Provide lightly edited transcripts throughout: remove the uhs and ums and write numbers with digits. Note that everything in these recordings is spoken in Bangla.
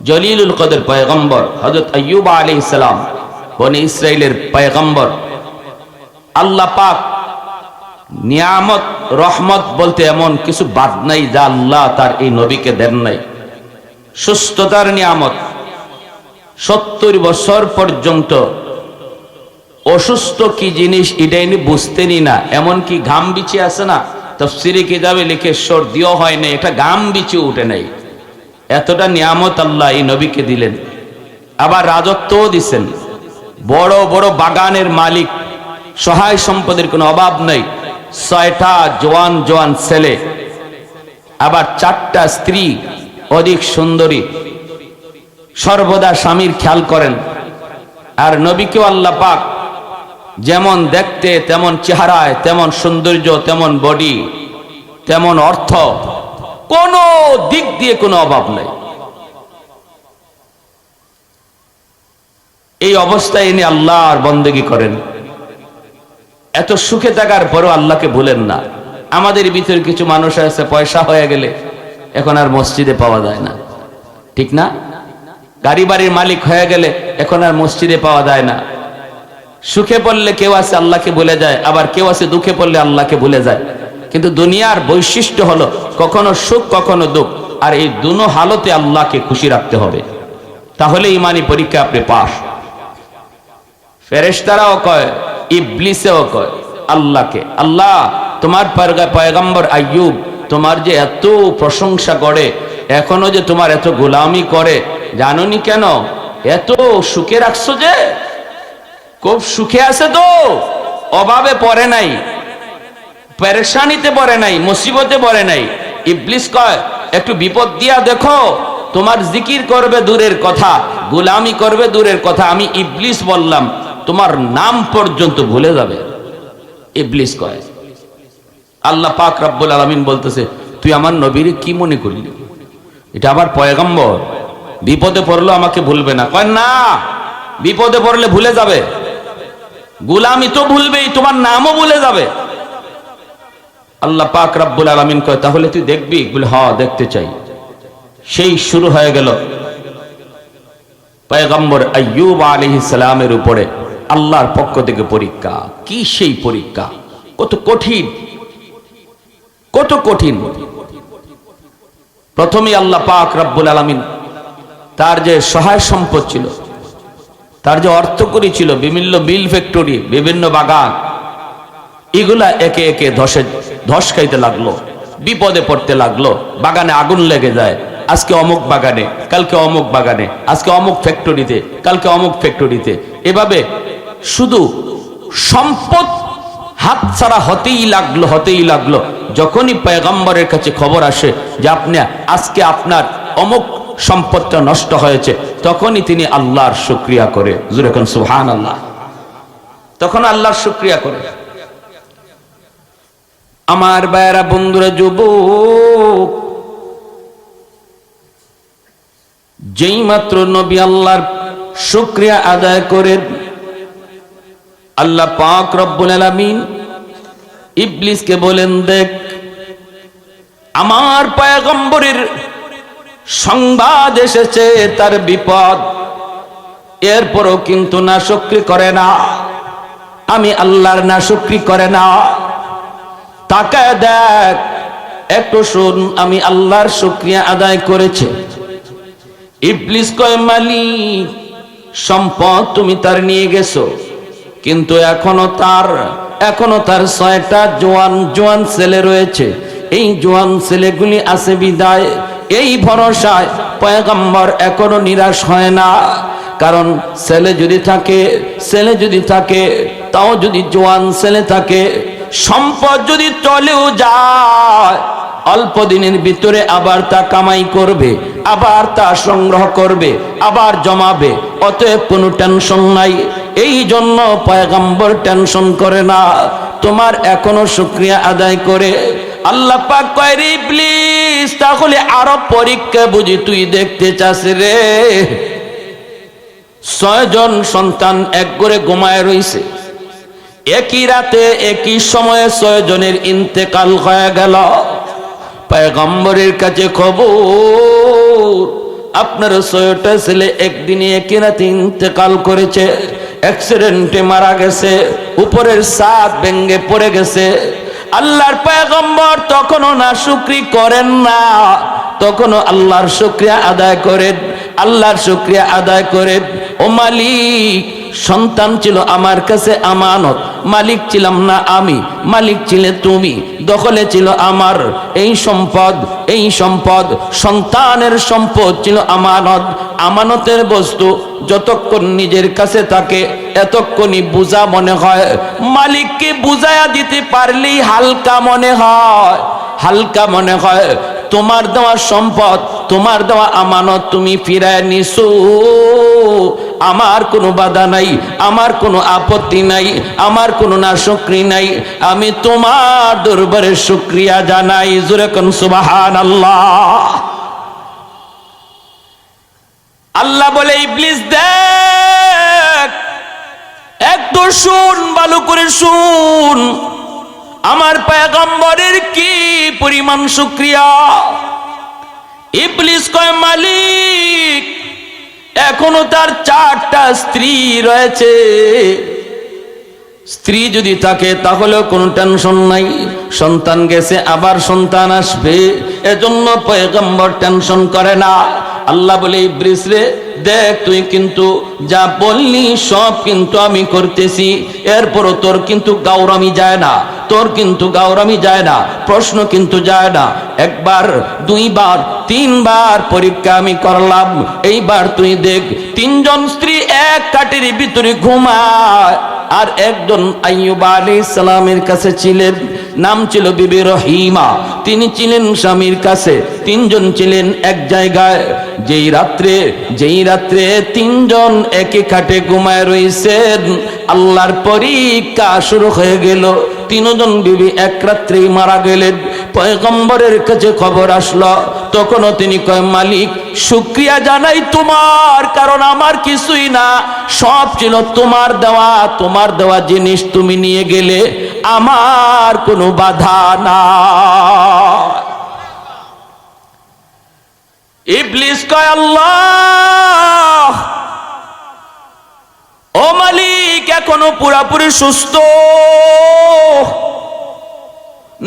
জলিলুল কদর পয়গম্বর হযরত আইয়ুব আলাইহিস সালাম, বনি ইসরাইলের পয়গম্বর। আল্লাহ পাক নিয়ামত রহমত বলতে এমন কিছু বাদ নাই যা আল্লাহ তার এই নবীকে দেন নাই। সুস্থতার নিয়ামত, 70 বছর পর্যন্ত অসুস্থ কি জিনিস এটা ইনি বুঝতেনই না। এমনকি ঘাম বিছে আছে না, তাফসীরে কিতাবে লিখে সর্দিও হয় না, এটা ঘাম বিছে উঠে নাই। এতটা নিয়ামত আল্লাহ এই নবীকে দিলেন। আবার রাজত্বও দিছেন, বড় বড় বাগানের মালিক, সহায় সম্পদের কোনো অভাব নাই, 6টা জওয়ান জওয়ান ছেলে, আবার 4টা স্ত্রী অধিক সুন্দরী, সর্বদা স্বামীর খেয়াল করেন। আর নবীকেও আল্লাহ পাক যেমন দেখতে তেমন চেহারায়, তেমন সৌন্দর্য, তেমন বডি, তেমন অর্থ, কোন দিক দিয়ে কোনো অভাব নাই। এই অবস্থায় ইনি আল্লাহর বন্দেগী করেন। এত সুখে থাকার পরও আল্লাহকে ভুলেন না। আমাদের ভিতরে কিছু মানুষ আছে পয়সা হয়ে গেলে এখন আর মসজিদে পাওয়া যায় না, ঠিক না? গাড়ি বাড়ির মালিক হয়ে গেলে এখন আর মসজিদে পাওয়া যায় না। সুখে পড়লে কেউ আছে আল্লাহকে ভুলে যায়, আবার কেউ আছে দুঃখে পড়লে আল্লাহকে ভুলে যায়। কিন্তু দুনিয়ার বৈশিষ্ট্য হলো কখনো সুখ কখনো দুঃখ, আর এই দুনো হালতে আল্লাহকে খুশি রাখতে হবে, তাহলে ইমানি পরীক্ষা আপনি পাস। ফেরেশতারাও কয়, ইবলিসেও কয় আল্লাহকে, আল্লাহ তোমার পয়গম্বর আইয়ুব তোমার যে এত প্রশংসা করে, এখনো যে তোমার এত গোলামি করে, জানোনি কেন? এত সুখে রাখছো যে, খুব সুখে আছে তো, অভাবে পড়ে নাই, পেরেশানিতে পড়ে নাই, মুসিবতে পড়ে নাই। ইবলিস কয় একটু বিপদ দিয়া দেখো, তোমার জিকির করবে দূরের কথা, গোলামি করবে দূরের কথা, আমি ইবলিস বললাম তোমার নাম পর্যন্ত ভুলে যাবে। ইবলিস কয়। আল্লাহ পাক রব্বুল আলামিন বলতেছে, তুই আমার নবীর কি মনে করলি? এটা আবার পয়গম্বর, বিপদে পড়লো আমাকে ভুলবে না। কয় না, বিপদে পড়লে ভুলে যাবে, গোলামি তো ভুলবেই, তোমার নামও ভুলে যাবে। আল্লাহ পাক রব্বুল আলামিন কয় তাহলে তুই দেখবি? বলে হ্যাঁ দেখতে চাই। সেই শুরু হয়ে গেল পয়গম্বর আইয়ুব আলাইহিস সালামের উপরে আল্লাহর পক্ষ থেকে পরীক্ষা। কি সেই পরীক্ষা, কত কঠিন, কত কঠিন। প্রথমে আল্লাহ পাক রব্বুল আলামিন তার যে সহায় সম্পদ ছিল, তার যে অর্থকরী ছিল, বিভিন্ন মিল ফ্যাক্টরি, বিভিন্ন বাগান, এগুলা একে একে ধস খাইতে লাগলো, বিপদে পড়তে লাগলো। বাগানে আগুন লেগে যায়, আজকে অমুক বাগানে, কালকে অমুক বাগানে, আজকে অমুক ফ্যাক্টরিতে, কালকে অমুক ফ্যাক্টরিতে। এভাবে শুধু সম্পদ হাতছাড়া হতেই লাগলো, হতেই লাগলো। যখনই পয়গম্বরের কাছে খবর আসে যে আপনি আজকে আপনার অমুক সম্পদটা নষ্ট হয়েছে, তখনই তিনি আল্লাহর শুকরিয়া করে, জোরে কোন সুবহানাল্লাহ, তখন আল্লাহর শুকরিয়া করে। আমার ভাইয়েরা, বন্ধুরা, যুবক, যেই মাত্র নবী আল্লাহর শুকরিয়া আদায় করেন, আল্লাহ পাক রব্বুল আলামিন ইবলিসকে বলেন, দেখ আমার পয়গম্বরের সংবাদ এসেছে তার বিপদ, এরপরও কিন্তু নাশুকরি করে না, আমি আল্লাহর নাশুকরি করে না। তাকায় দেখ, একটু শুন, আমি আল্লাহর শুকরিয়া আদায় করেছে। ইবলিস কয়, মালিক সম্পদ তুমি তার নিয়ে গেছো, কিন্তু এখনো তার 6টা জোয়ান ছেলে রয়েছে। এই জোয়ান ছেলেগুলি আছে বিদায়, এই ভরসায় পয়গম্বর এখনো নিরাশ হয় না। কারণ ছেলে যদি থাকে, তাও যদি জোয়ান ছেলে থাকে, সম্পদ যদি চলেও যায়, অল্প দিনের ভিতরে আবার তা কামাই করবে, আবার তা সংগ্রহ করবে, আবার জমাবে। অতএব কোনো টেনশন নাই। এই জন্য পয়গম্বর টেনশন করে না, তোমার এখনো শুকরিয়া আদায় করে। আল্লাহ পাক কয়, রে ইবলিস, তাহলে আরো পরীক্ষা বুঝি তুই দেখতে চাস রে? 6 জন সন্তান এক করে ঘুমায় রইছে, একই রাতে একই সময়ে 6 জনের ইন্তেকাল হয়ে গেল। পয়গম্বরের কাছে খবর, আপনার 6টা ছেলে একদিনে একই রাতে ইন্তেকাল করেছে, অ্যাক্সিডেন্টে মারা গেছে, উপরের ছাদ ভেঙে পড়ে গেছে। আল্লাহর পয়গম্বর তখনও নাশুকরি করেন না, তখনও আল্লাহর শুকরিয়া আদায় করেন, আল্লাহর শুকরিয়া আদায় করেন। ও মালিক, সন্তান ছিল আমার কাছে আমানত, মালিক ছিলাম না আমি, মালিক ছিলে তুমি, দখলে ছিল আমার এই সম্পদ, এই সম্পদ সন্তানের সম্পদ ছিল আমানত, আমানতের বস্তু যতক্ষণ নিজের কাছে থাকে এতক্ষণই বোঝা মনে হয়, মালিককে বুঝায়া দিতে পারলেই হালকা মনে হয়, হালকা মনে হয়। তোমার দেওয়া সম্পদ, তোমার দেওয়া আমানত তুমি ফিরায় নিছো, আমার কোনো বাধা নাই, আমার কোনো আপত্তি নাই, আমার কোনো নাশুকরি নাই, আমি তোমার দরবারে শুকরিয়া জানাই। জোরে কোন সুবহানাল্লাহ। আল্লাহ বলে, ইবলিস দেখ, একটু শুন, ভালো করে শুন, আমার পয়গম্বরের কি পরিমাণ শুকরিয়া। ইবলিস কয়, মালিক এখনো তার 4টা স্ত্রী রয়েছে, স্ত্রী যদি থাকে তাহলেও কোনো টেনশন নাই, সন্তান গেছে আবার সন্তান আসবে, এজন্য পয়গম্বর টেনশন করে না। আল্লাহ বলে, ইবলিস রে দেখ, তুই কিন্তু যা বললি সব কিন্তু আমি করতেছি, এরপরও তোর কিন্তু গাওরামি যায় না, তোর কিন্তু গাওরামি যায় না, প্রশ্ন কিন্তু যায় না। 1বার 2বার 3বার পরীক্ষা আমি করলাম, এইবার তুই দেখ, 3জন স্ত্রী এক কাঠের ভিতরে ঘুমায়, আর একজন আইয়ুব আলাইহিস সালামের কাছে ছিলেন, নাম ছিল বিবি রহিমা, তিনি ছিলেন স্বামীর কাছে, 3জন ছিলেন এক জায়গায়। যেই রাত্রে 3জন একই খাটে ঘুমায় রইছেন, আল্লাহর পরীক্ষা শুরু হয়ে গেল, 3জন বিবি এক রাত্রেই মারা গেলেন। পয়গম্বরের কাছে খবর আসলো, তখনও তিনি কয়, মালিক শুকরিয়া জানাই তোমার, কারণ আমার কিছুই না, সব ছিল তোমার দেওয়া, তোমার দেওয়া জিনিস তুমি নিয়ে গেলে, আমার কোনো বাধা না। ইবলিস কয়, আল্লাহ, ও মালিক এখনো পুরাপুরি সুস্থ,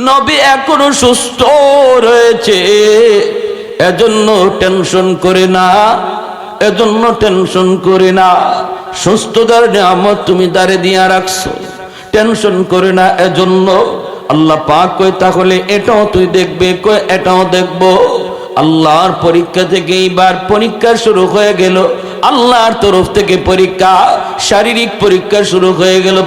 নবী এখনো সুস্থ রয়েছে, এজন্য টেনশন করে না, এজন্য টেনশন করে না, সুস্থতার নিয়ামত তুমি দাঁড়ে দিয়া রাখছো, টেনশন করে না। এজন্য আল্লাহ পাক কয়, তাহলে এটাও তুই দেখবে, কয় এটাও দেখবো। আল্লাহর পরীক্ষা থেকে এইবার পরীক্ষা শুরু হয়ে গেল, আল্লাহর তরফ থেকে পরীক্ষা, শারীরিক পরীক্ষা শুরু হয়ে গেল।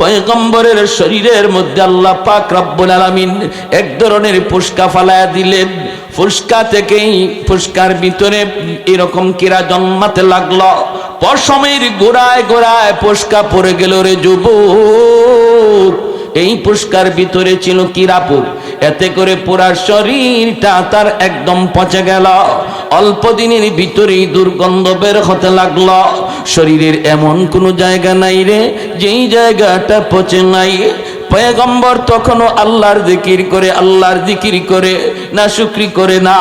পয়গম্বরের শরীরের মধ্যে আল্লাহ পাক রব্বুল আলামিন এক ধরনের ফুসকা ফালায়া দিলেন, ফুসকা থেকেই, ফুসকার ভিতরে এরকম কিরা জন্মাতে লাগলো, পশমের গোড়ায় গোড়ায় ফুসকা পড়ে গেল রে যুবক। এই পুষ্কার ভিতরে ছিল কিরাপুর, এতে করে পুরা শরীরটা তার একদম পচে গেল, অল্প দিনের ভিতরেই দুর্গন্ধ বের হতে লাগলো। শরীরের এমন কোনো জায়গা নাই রে যেই জায়গাটা পচে নাই। পয়গম্বর তখনও আল্লাহর জিকির করে, আল্লাহর জিকির করে, না শুকরি করে না।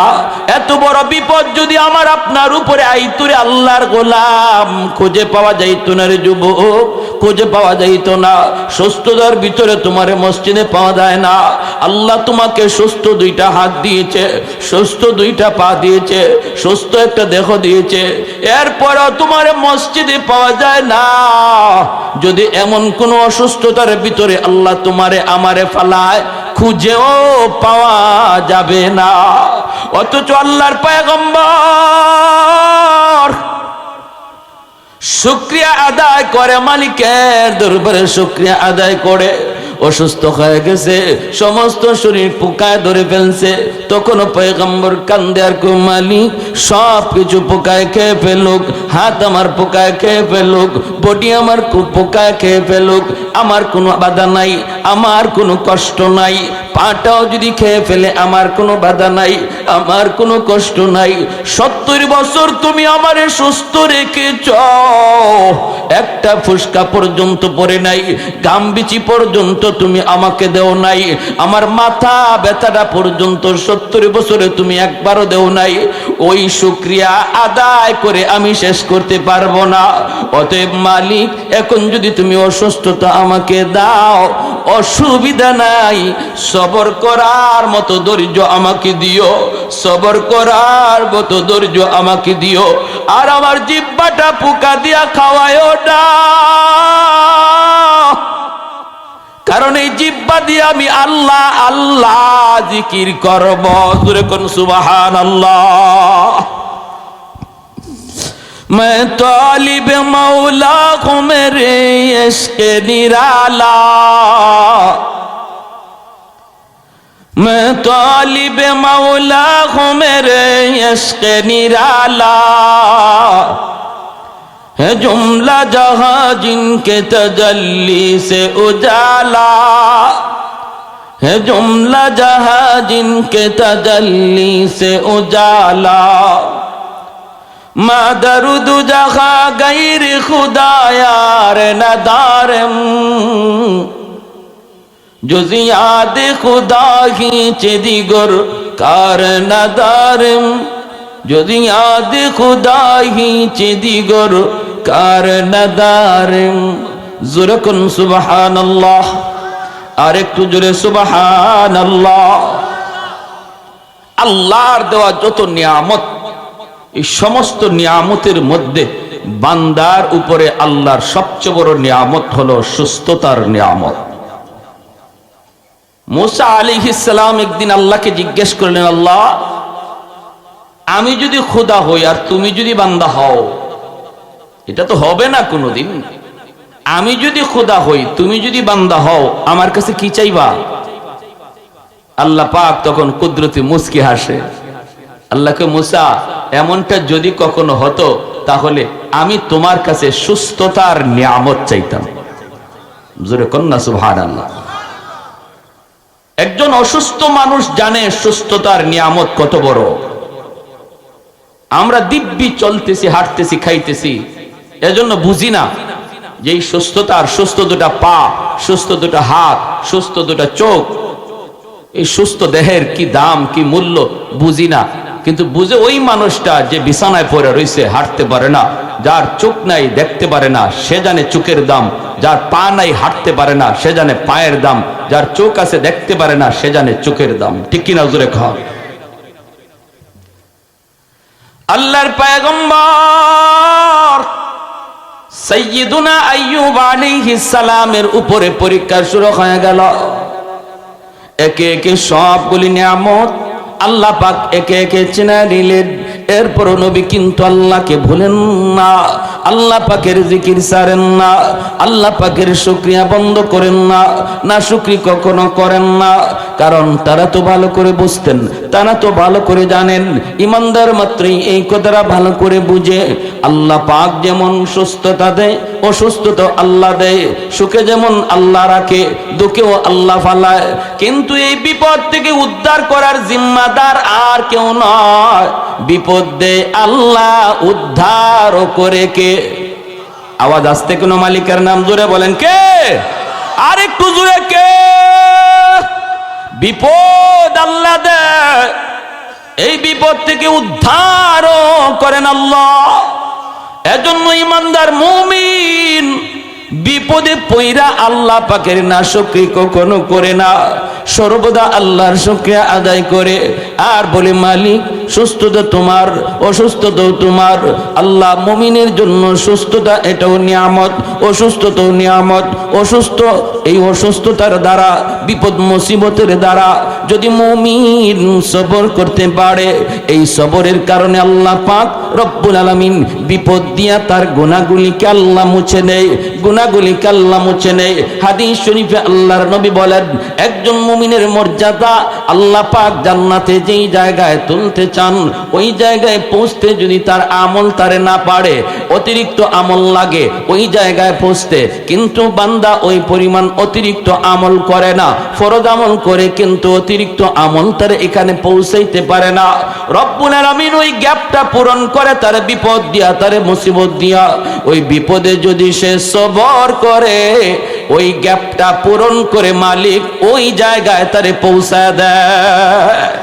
এত বড় বিপদ যদি আমার আপনার উপরে আইতো রে আল্লাহর গোলাম, খুঁজে পাওয়া যাইতো না রে যুবক, খুঁজে পাওয়া যাইতো না। সুস্থতার ভিতরে তোমার মসজিদে পাওয়া যায় না। আল্লাহ তোমাকে সুস্থ 2টা হাত দিয়েছে, সুস্থ 2টা পা দিয়েছে, সুস্থ একটা দেহ দিয়েছে, এরপরও তোমার মসজিদে পাওয়া যায় না। যদি এমন কোন অসুস্থতার ভিতরে আল্লাহ তোমারে আমারে ফালায়, খুঁজেও পাওয়া যাবে না। অথচ আল্লাহর পয়গম্বর শুকরিয়া আদায় করে, মালিকের দরবারে শুকরিয়া আদায় করে। অসুস্থ হয়ে গেছে, সমস্ত শরীর পোকায় ধরে ফেলছে, তখনও পয়গম্বর কান্দে আর কো, মালিক সব কিছু পোকায় খেয়ে ফেলুক, হাত আমার পোকায় খেয়ে ফেলুক, বডি আমার পোকায় খেয়ে ফেলুক, আমার কোনো বাধা নাই, আমার কোনো কষ্ট নাই। পাটাও যদি খেয়ে ফেলে আমার কোনো বাধা নাই, আমার কোনো কষ্ট নাই। 70 বছর তুমি আমারে সুস্থ রেখেছ, একটা ফুসকা পর্যন্ত পড়ে নাই, গামবিচি পর্যন্ত তুমি আমাকে দেও নাই, আমার মাথা ব্যথাটা পর্যন্ত 70 বছরে তুমি একবারও দেও নাই। ওই শুকরিয়া আদায় করে আমি শেষ করতে পারবো না। অতএব মালিক, এখন যদি তুমি অসুস্থতা আমাকে দাও, অসুবিধা নাই, সবর করার মতো ধৈর্য আমাকে দিও, সবর করার মতো ধৈর্য আমাকে দিও। আর আমার জিহ্বাটা পোকা দিয়া খাওয়ায়ও না, কারণ এই জিহ্বা দিয়ে আমি আল্লাহ আল্লাহ জিকির করব। জোরে কোন সুবহানাল্লাহ। मैं तालिब मौला हूँ मेरे इश्क निराला, मैं तालिब मौला हूँ मेरे इश्क निराला, है जुमला जहां जिनके तजल्ली से उजाला, है जुमला जहां जिनके तजल्ली से उजाला, मा दरुद जहा गैर खुदा यार नदारम, जुजियाद खुदा ही चेदिगर कार नदारम, যদি याद खुदा ही चेदिगर कार नदारम। জোরে কোন সুবহানাল্লাহ, আর একটু জোরে সুবহানাল্লাহ। আল্লাহর দেওয়া যত নিয়ামত, এই সমস্ত নিয়ামতের মধ্যে বান্দার উপরে আল্লাহর সবচেয়ে বড় নিয়ামত হলো সুস্থতার নিয়ামত। মুসা আলাইহিস সালাম একদিন আল্লাহকে জিজ্ঞেস করলেন, আল্লাহ, আমি যদি খোদা হই আর তুমি যদি বান্দা হও, এটা তো হবে না কোনোদিন। আমি যদি খোদা হই, তুমি যদি বান্দা হও, আমার কাছে কি চাইবা? আল্লাহ পাক তখন কুদরতি মুস্কি হাসে। আল্লাহকে, মুসা, এমনটা যদি কখনো হতো তাহলে আমি তোমার কাছে সুস্থতার নিয়ামত চাইতাম। জোরে কন্যা সুবহানাল্লাহ। একজন অসুস্থ মানুষ জানে সুস্থতার নিয়ামত কত বড়। আমরা দিব্যি চলতেছি, হাঁটতেছি, খাইতেছি, এজন্য বুঝি না যে এই সুস্থতার, সুস্থ দুটা পা, সুস্থ দুটা হাত, সুস্থ দুটা চোখ, এই সুস্থ দেহের কি দাম, কি মূল্য বুঝি না। কিন্তু বুঝে ওই মানুষটা যে বিছানায় পড়ে রয়েছে, হাঁটতে পারে না, যার চোখ নাই, দেখতে পারে না, সে জানে চোখের দাম। যার পা নাই, হাঁটতে পারে না, সে জানে পায়ের দাম। যার চোখ আছে, দেখতে পারে না, সে জানে চোখের দাম। ঠিক কিনা জোরে খাও। আল্লাহর পয়গম্বর সাইয়্যিদুনা আইয়ুব আলাইহিস সালামের উপরে পরীক্ষা শুরু হয়ে গেল। একে একে সবগুলি নিয়ামত আল্লাহ পাক একে একে চিনা নিলেন। এরপর নবী কিন্তু আল্লাহকে ভুলেন না, আল্লাহ পাকের জিকির ছাড়েন না, আল্লাহ পাকের শুকরিয়া বন্ধ করেন না, না শুকরি কখনো করেন না। কারণ তারা তো ভালো করে বুঝতেন, তারা তো ভালো করে জানেন, ইমানদার মাত্রই এই কথাটা ভালো করে বুঝে, আল্লাহ পাক যেমন সুস্থতা দেয়, অসুস্থতা আল্লাহ দেয়, সুখে যেমন আল্লাহ রাখে, দুঃখেও আল্লাহ ফালায়। কিন্তু এই বিপদ থেকে উদ্ধার করার জিম্মাদার আর কেউ নয়, বিপদ দেয় আল্লাহ, উদ্ধার করে কে? আওয়াজ আসতে কোনো মালিকের নাম জোরে বলেন, কে? আর একটু জোরে, কে? বিপদ আল্লাহ দেয়, এই বিপদ থেকে উদ্ধার করেন আল্লাহ। এজন্য ইমানদার মুমিন বিপদে পইরা আল্লাহ পাকের নাশকরি কখনো করে না, সর্বদা আল্লাহর শুকরিয়া আদায় করে আর বলে, মালিক, সুস্থতা তোমার, অসুস্থতাও তোমার। আল্লাহ মুমিনের জন্য সুস্থতা এটাও নিয়ামত, অসুস্থতাও নিয়ামত। অসুস্থ, এই অসুস্থতার দ্বারা, বিপদ মুসিবতের দ্বারা যদি মুমিন সবর করতে পারে, এই সবরের কারণে আল্লাহ পাক রব্বুল আলামিন বিপদ দিয়া তার গুনাহগুলিকে আল্লাহ মুছে নেয়, গুনাহগুলিকে আল্লাহ মুছে নেয়। হাদিস শরীফে আল্লাহর নবী বলেন, একজন মুমিনের মর্যাদা আল্লাহ পাক জান্নাতে যেই জায়গায় তুলতে চান, ওই জায়গায় পৌঁছতে যদি তার আমল তারে না পারে, অতিরিক্ত আমল লাগে ওই জায়গায় পৌঁছতে, কিন্তু বান্দা ওই পরিমাণ অতিরিক্ত আমল করে না, ফরজ আমল করে কিন্তু অতিরিক্ত আমল তার এখানে পৌঁছাইতে পারে না। রব্বুল আলামিন ওই গ্যাপটা পূরণ করে তার বিপদ দিয়া, তার মুসিবত দিয়া। ওই বিপদে যদি সে সবর করে, ওই গ্যাপটা পূরণ করে মালিক ওই জায়গায় তারে পৌঁছায় দেয়।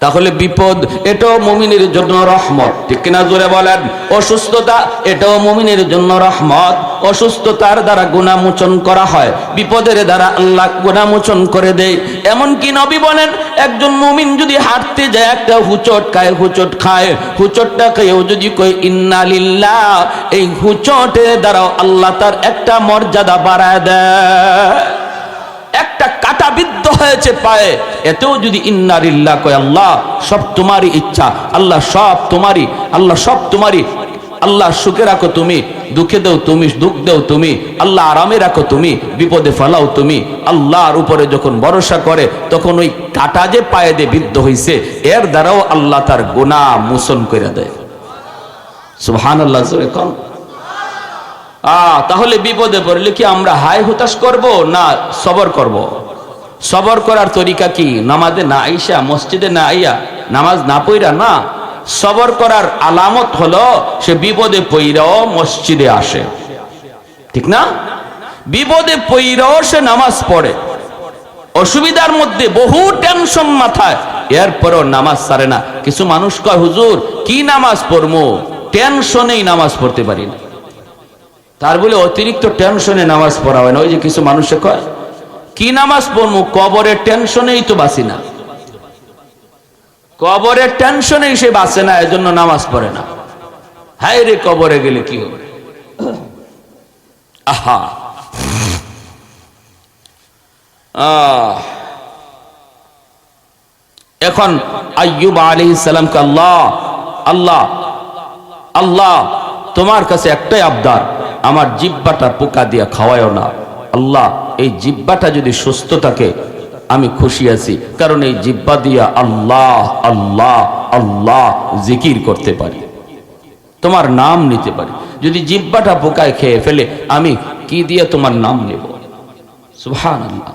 তাহলে বিপদ এটাও মুমিনের জন্য রহমত, ঠিক কিনা জোরে বলেন? অসুস্থতা এটাও মুমিনের জন্য রহমত। অসুস্থতার দ্বারা গুনাহ মোচন করা হয়, বিপদের দ্বারা আল্লাহ গুনাহ মোচন করে দেয়। এমনকি নবী বলেন, একজন মুমিন যদি হাঁটতে যায়, একটা হুচট খায়, হুচটটা খেয়েও যদি কই ইন্না লিল্লাহ, এই হুচটের দ্বারাও আল্লাহ তার একটা মর্যাদা বাড়ায় দেয়। একটা কাটা বিদ্ধ হয়েছে পায়ে, এতেও যদি ইন্না লিল্লাহ কয়, আল্লাহ সব তোমারই ইচ্ছা, আল্লাহ সব তোমারই, আল্লাহ সব তোমারই, আল্লাহ সুখে রাখো তুমি, দুঃখে দেও তুমি, দুঃখ দেও তুমি, আল্লাহ আরামে রাখো তুমি, বিপদে ফেলাও তুমি। আল্লাহর উপরে যখন ভরসা করে, তখন ওই কাটা যে পায়ে দিয়ে বিদ্ধ হইছে, এর দ্বারাও আল্লাহ তার গুনাহ মোচন করে দেয়। সুবহানাল্লাহ। তাহলে বিপদে পড়লে কি আমরা হায় হুতাশ করব না সবর করব? সবর করার তরিকা কি? নামাজে না আইসা, মসজিদে না আইয়া, নামাজ না পড়া না। সবর করার আলামত হলো সে বিপদে পড়াও মসজিদে আসে, ঠিক না? বিপদে পড়াও সে নামাজ পড়ে, অসুবিধার মধ্যে বহু টেনশন মাথায়, এরপরও নামাজ ছাড়ে না। কিছু মানুষ কয়, হুজুর কি নামাজ পড়বো, টেনশনেই নামাজ পড়তে পারি না। তার বলে অতিরিক্ত টেনশনে নামাজ পড়া হয় না। ওই যে কিছু মানুষে কয়, কি নামাজ পড়বো, কবরের টেনশনেই তো বাঁচি না, কবরের টেনশনেই সে বাঁচে না, এজন্য নামাজ পড়ে না। হায় রে, কবরে গেলে কি হবে? আহা, এখন আইয়ুব আলাইহিস সালামকে আল্লাহ আল্লাহ আল্লাহ তোমার কাছে একটাই আবদার, আমার জিহ্বাটা পোকা দিয়া খাওয়ায়ও না। আল্লাহ, এই জিহ্বাটা যদি সুস্থ থাকে আমি খুশি আছি, কারণ এই জিহ্বা দিয়া আল্লাহ আল্লাহ আল্লাহ জিকির করতে পারি, তোমার নাম নিতে পারি। যদি জিহ্বাটা পোকায় খেয়ে ফেলে, আমি কি দিয়ে তোমার নাম নেব? সুবহানাল্লাহ।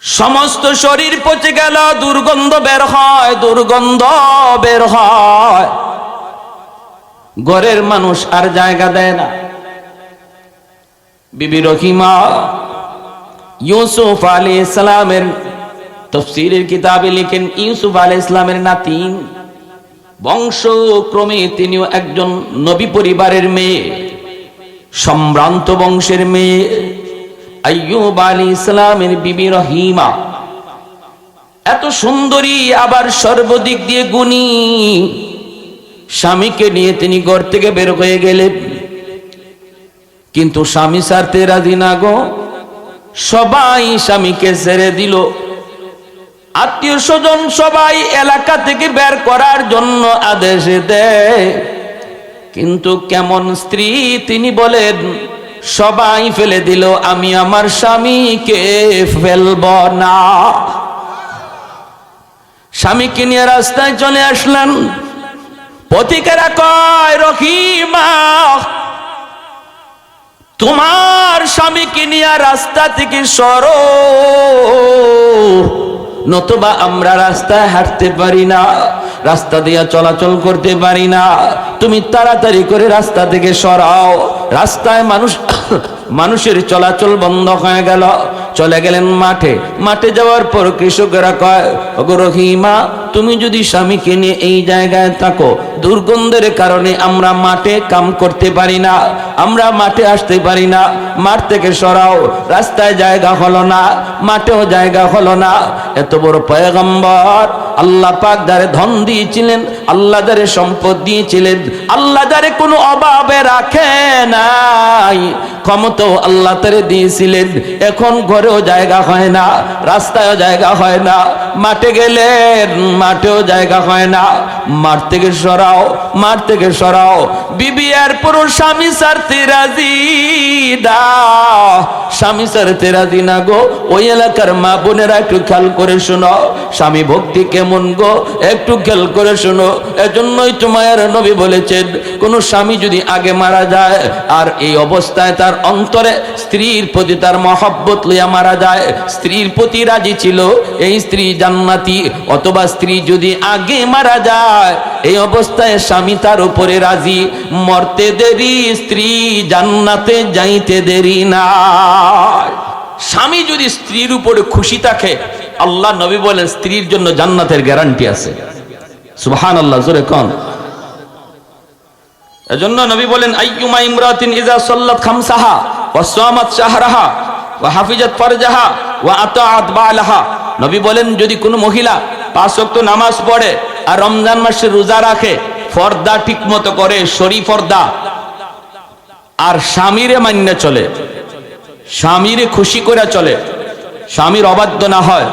সমস্ত শরীর পচে গেল, দুর্গন্ধ বের হয়, দুর্গন্ধ বের হয়, ঘরের মানুষ আর জায়গা দেয় না। বিবি রহিমা ইউসুফ আলাইহিস সালামের তাফসীরের কিতাবে লিখেন, ইউসুফ আলাইহিস সালামের নাতিন, বংশক্রমে তিনিও একজন নবী পরিবারের মেয়ে, সম্ভ্রান্ত বংশের মেয়ে। আইয়ুব আলাইহিস সালামের বিবি রহিমা এত সুন্দরী, আবার সর্বদিক দিয়ে গুণী। স্বামীকে নিয়ে তিনি ঘর থেকে বের হয়ে গেলেন, কিন্তু স্বামী ছাড়তে রাজি না গো। সবাই স্বামীকে ছেড়ে দিল, আত্মীয় স্বজন সবাই এলাকা থেকে বের করার জন্য আদেশ দেয়, কিন্তু কেমন স্ত্রী তিনি বলেন, সবাই ফেলে দিল, আমি আমার স্বামীকে ফেলব না। স্বামীকে নিয়ে রাস্তায় চলে আসলেন। পথিকেরা কয়, রহিমা তোমার স্বামীকে নিয়ে রাস্তা থেকে সরো, নতুবা আমরা রাস্তায় হাঁটতে পারি না, রাস্তা দিয়ে চলাচল করতে পারি না, তুমি তাড়াতাড়ি করে রাস্তা থেকে সরাও। রাস্তায় মানুষের চলাচল বন্ধ হয়ে গেল। চলে গেলেন মাঠে। মাঠে যাওয়ার পর কৃষকেরা কয়, ওগো রহিমা, তুমি যদি স্বামীকে নিয়ে এই জায়গায় থাকো, দুর্গন্ধের কারণে আমরা মাঠে কাম করতে পারি না, আমরা মাঠে আসতে পারি না, মাঠ থেকে সরাও। রাস্তায় জায়গা হলো না, মাঠেও জায়গা হলো না। এত বড় পয়গম্বর, আল্লাহ পাক যারে ধন দিয়েছিলেন, আল্লাহ যারে সম্পদ দিয়েছিলেন, আল্লাহ যারে কোনো অভাবে রাখে নাই, ক্ষমতাও আল্লাহ তারে দিয়েছিলেন, এখন ঘরেও জায়গা হয় না, রাস্তায়ও জায়গা হয় না, মাঠে গেলেন মাঠেও জায়গা হয় না, মাঠ থেকে সরাও, মাঠ থেকে সরাও। বিবি আর পুরো স্বামী ছাড়তে রাজি না, স্বামী ছাড়তে রাজি না গো। ওই এলাকার মা বোনেরা একটু খেয়াল করে শোনো, স্বামী ভক্তি কেমন গো, একটু খেয়াল করে শোনো। এজন্যই তো মায়ের নবী বলেছেন, কোন স্বামী যদি আগে মারা যায় আর এই অবস্থায় তার অন্তরে স্ত্রীর প্রতি তার মহব্বত লইয়া মারা যায়, স্ত্রীর প্রতি রাজি ছিল, এই স্ত্রী জান্নাতি। অথবা স্ত্রী যদি আগে মারা যায়, এই অবস্থায় স্বামী তার উপরে রাজি, মরতে দেরি, স্ত্রী জান্নাতে যাইতে দেরি না। স্বামী যদি স্ত্রীর উপরে খুশি থাকে, আল্লাহ নবী বলেন স্ত্রীর জন্য জান্নাতের গ্যারান্টি আছে। সুবহানাল্লাহ, জোরে কোন। এজন্য নবী বলেন, আইয়ুমা ইমরাতিন ইযা সাল্লাত খামসাহা ওয়া সামাত শাহরাহা ওয়া হাফিজাত ফারজাহা ওয়া আতাআত বালাহা। নবী বলেন, যদি কোনো মহিলা 5 ওয়াক্ত নামাজ পড়ে আর রমজান মাসে রোজা রাখে, পর্দা ঠিকমতো করে, শরী পর্দা, আর স্বামীরে মান্য চলে, স্বামীরে খুশি করে চলে, স্বামীর অবাধ্য না হয়,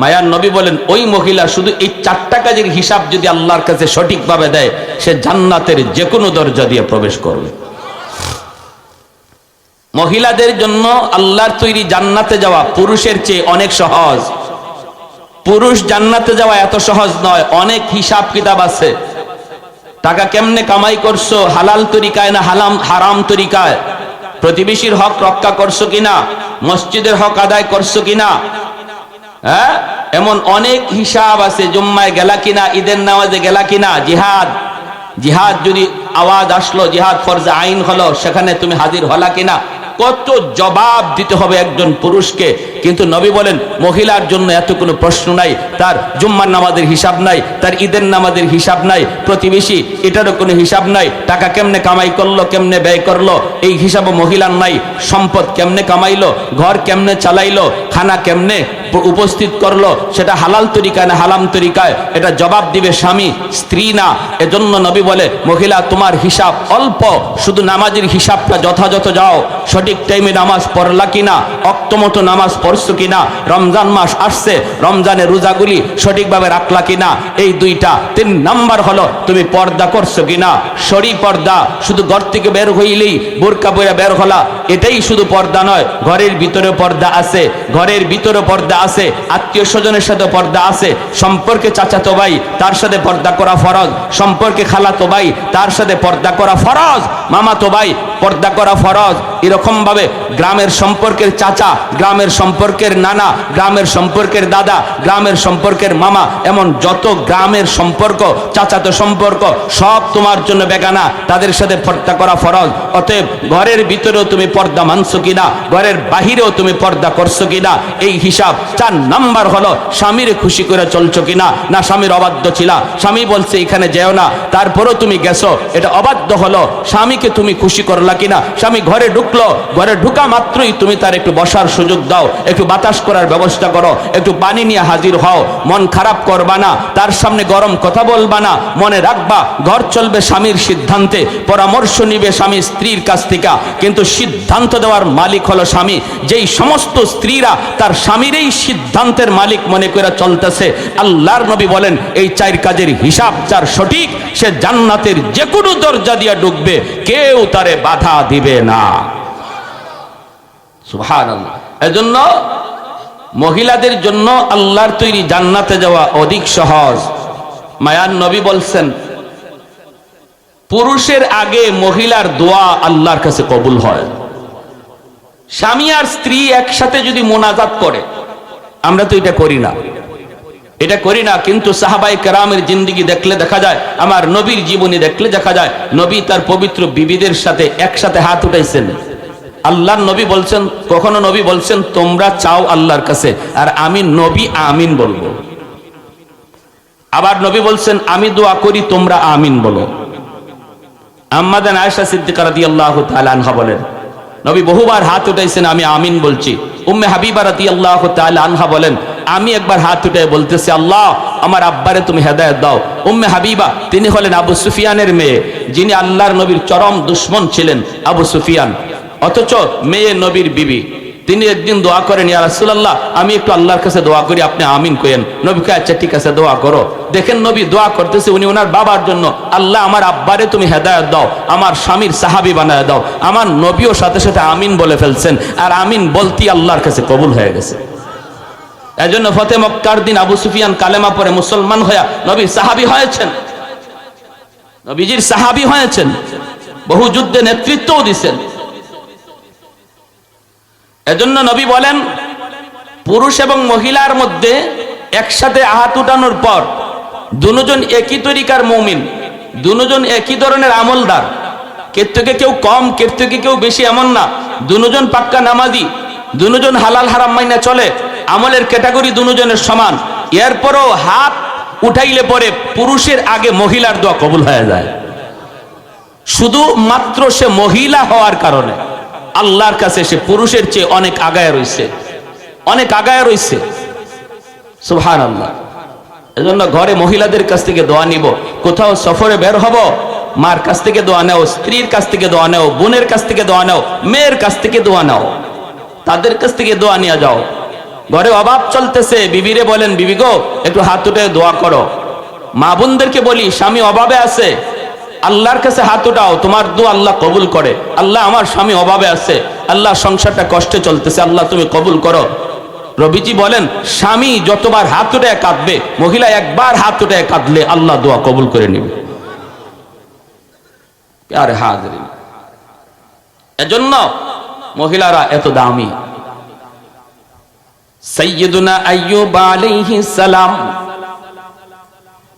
মায়ার নবী বলেন ওই মহিলা শুধু এই 4টা কাজের হিসাব যদি আল্লাহর কাছে সঠিকভাবে দেয়, সে জান্নাতের যে কোনো দরজা দিয়ে প্রবেশ করবে। মহিলাদের জন্য আল্লাহর তৈরি জান্নাতে যাওয়া পুরুষের চেয়ে অনেক সহজ। পুরুষ জান্নাতে যাওয়া এত সহজ নয়, অনেক হিসাব কিতাব আছে। টাকা কেমনে কামাই করছো, হালাল তরিকায় না হারাম তরিকায়, প্রতিবেশীর হক রক্ষা করছো কিনা, মসজিদের হক আদায় করছো কিনা, হ্যাঁ, এমন অনেক হিসাব আছে। জুম্মায় গেলা কিনা, ঈদের নামাজে গেলা কিনা, জিহাদ, জিহাদ যদি আওয়াজ আসলো, জিহাদ ফরজে আইন হলো, সেখানে তুমি হাজির হলা কিনা, কত জবাব দিতে হবে একজন পুরুষকে। কিন্তু নবী বলেন মহিলার জন্য এত কোনো প্রশ্ন নাই, তার জুম্মার নামাজের হিসাব নাই, তার ঈদের নামাজের হিসাব নাই, প্রতিবেশী এটারও কোনো হিসাব নাই, টাকা কেমনে কামাই করলো, কেমনে ব্যয় করলো, এই হিসাবও মহিলার নাই, সম্পদ কেমনে কামাইলো, ঘর কেমনে চালাইলো, খানা কেমনে উপস্থিত করলো, সেটা হালাল তরিকায় না হারাম তরিকায়, এটা জবাব দিবে স্বামী, স্ত্রী না। এজন্য নবী বলে মহিলা তোমার হিসাব অল্প, শুধু নামাজের হিসাবটা যথাযথ যাও, সঠিক টাইমে নামাজ পড়লা কিনা, অক্তমতো নামাজ পড়ছো কিনা, রমজান মাস আসছে, রমজানের রোজাগুলি সঠিকভাবে রাখলা কিনা, এই 2টা। 3 নাম্বার হলো তুমি পর্দা করছো কিনা, শরী পর্দা। শুধু ঘর থেকে বের হইলেই বোরকা পরে বের হলা, এটাই শুধু পর্দা নয়, ঘরের ভিতরে পর্দা আছে, ঘরের ভিতরে পর্দা আছে, আত্মীয় স্বজনের সাথে পর্দা আছে, সম্পর্কে চাচাতো ভাই তার সাথে পর্দা করা ফরজ, সম্পর্কে খালাতো ভাই তার সাথে পর্দা করা ফরজ, মামাতো ভাই পর্দা করা ফরজ। এরকম ভাবে গ্রামের সম্পর্কের চাচা, গ্রামের সম্পর্কের নানা, গ্রামের সম্পর্কের দাদা, গ্রামের সম্পর্কের মামা, এমন যত গ্রামের সম্পর্ক, চাচাতো সম্পর্ক, সব তোমার জন্য বেগানা, তাদের সাথে পর্দা করা ফরজ। অতএব ঘরের ভিতরেও তুমি পর্দা মানছো কিনা, ঘরের বাহিরেও তুমি পর্দা করছো কিনা, এই হিসাব। 4 নাম্বার হলো স্বামীর খুশি করে চলছো কিনা, না স্বামীর অবাধ্য ছিলা, স্বামী বলছে এখানে যেও না, তারপরেও তুমি গেছো, এটা অবাধ্য হলো। স্বামীকে তুমি খুশি করলা কিনা, স্বামী ঘরে ঢুকলো, ঘরে ঢুকা মাত্রই তুমি তার একটু বসার সুযোগ দাও, একটু বাতাস করার ব্যবস্থা করো, একটু পানি নিয়ে হাজির হও, মন খারাপ করবা না, তার সামনে গরম কথা বলবা না, মনে রাখবা ঘর চলবে স্বামীর সিদ্ধান্তে, পরামর্শ নিবে স্বামী স্ত্রীর কাছ থেকে, কিন্তু সিদ্ধান্ত দেওয়ার মালিক হলো স্বামী। যেই সমস্ত স্ত্রীরা তার স্বামীর এই সিদ্ধান্তের মালিক মনে করে চলতেছে, আল্লাহর নবী বলেন এই 4 কাজের হিসাব যার সঠিক, সে জান্নাতের যে কোনো দরজা দিয়ে ঢুকবে, কেউ তারে বাধা দিবে না। সুবহানাল্লাহ। এজন্য মহিলাদের জন্য আল্লাহর তৈরি জান্নাতে যাওয়া অধিক সহজ। মায়ার নবী বলছেন পুরুষের আগে মহিলার দোয়া আল্লাহর কাছে কবুল হয়। স্বামী আর স্ত্রী একসাথে যদি মোনাজাত করে, আমরা তো এটা করি না, এটা করি না, কিন্তু সাহাবায়ে কেরামের জিন্দেগি দেখলে দেখা যায়, আমার নবীর জীবনী দেখলে দেখা যায়, নবী তার পবিত্র বিবিদের সাথে একসাথে হাত উঠাইছেন। আল্লাহর নবী বলছেন, কখনো নবী বলছেন তোমরা চাও আল্লাহর কাছে, আর আমি নবী আমিন বলবো। আবার নবী বলছেন আমি দোয়া করি, তোমরা আমিন বলো। আম্মা জান আয়েশা সিদ্দিকা রাদিয়াল্লাহু তাআলা আনহা বলেন নবী বহুবার হাত উঠাইছেন, আমি আমিন বলছি। উম্মে হাবিবা রাদিয়াল্লাহু তাআলা আনহা বলেন আমি একবার হাত উঠে বলতেছি, আল্লাহ আমার আব্বারে তুমি হেদায়েত দাও। উম্মে হাবিবা তিনি হলেন আবু সুফিয়ানের মেয়ে, যিনি আল্লাহর নবীর চরম দুশমন ছিলেন আবু সুফিয়ান, অথচ মেয়ে নবীর বিবি। তিনি একদিন দোয়া করেন, ইয়া রাসূলুল্লাহ আমি একটু আল্লাহর কাছে দোয়া করি, আপনি আমিন কইেন। নবী কয় আচ্ছা ঠিক আছে দোয়া করো। দেখেন নবী দোয়া করতেছে, উনি ওনার বাবার জন্য, আল্লাহ আমার আব্বারে তুমি হেদায়েত দাও, আমার স্বামীর সাহাবী বানায় দাও। আমার নবীও সাথে সাথে আমিন বলে ফেলছেন, আর আমিন বলতি আল্লাহর কাছে কবুল হয়ে গেছে। এজন্য ফতে মক্কার দিন আবু সুফিয়ান কালেমা পড়ে মুসলমান হয়ে নবীর সাহাবী হয়েছেন, নবীজির সাহাবী হয়েছেন, বহু যুদ্ধে নেতৃত্বও দিয়েছেন। এজন্য নবী বলেন, পুরুষ এবং মহিলার মধ্যে একসাথে হাত উঠানোর পর দুজন একই তরিকার মুমিন, দুজন একই ধরনের আমলদার, কের থেকে কেউ কম কের থেকে কেউ বেশি এমন না, দুজন পাক্কা নামাজি, দুজন হালাল হারাম মাইনা চলে, আমলের ক্যাটাগরি দুজনের সমান। এরপরও হাত উঠাইলে পরে পুরুষের আগে মহিলার দোয়া কবুল হয়ে যায়, শুধু মাত্র সে মহিলা হওয়ার কারণে আল্লাহর কাছে সে পুরুষের চেয়ে অনেক আগায় রয়েছে, অনেক আগায় রয়েছে। সুবহানাল্লাহ। এজন্য ঘরে মহিলাদের কাছ থেকে দোয়া নিব, কোথাও সফরে বের হব মার কাছ থেকে দোয়া নাও, স্ত্রীর কাছ থেকে দোয়া নাও, বোনের কাছ থেকে দোয়া নাও, মেয়ের কাছ থেকে দোয়া নাও, তাদের কাছ থেকে দোয়া নিয়ে যাও। ঘরে অভাব চলতেছে, বিবিরে বলেন বিবি গো একটু হাত উঠে দোয়া করো। মা বোনদেরকে বলি স্বামী অভাবে আছে, আল্লাহর কাছে হাত উঠাও, তোমার দোয়া আল্লাহ কবুল করে। আল্লাহ আমার স্বামী অভাবে আছে, আল্লাহ সংসারটা কষ্টে চলতেছে, আল্লাহ তুমি কবুল করো। রবিজি বলেন স্বামী যতবার হাত উঠে কাঁদবে, মহিলা একবার হাত উঠে কাঁদলে আল্লাহ দোয়া কবুল করে নেবে। প্যারে হাজরিন, এজন্য মহিলারা এত দামি। সাইয়্যিদুনা আইয়ুব আলাইহিস সালাম,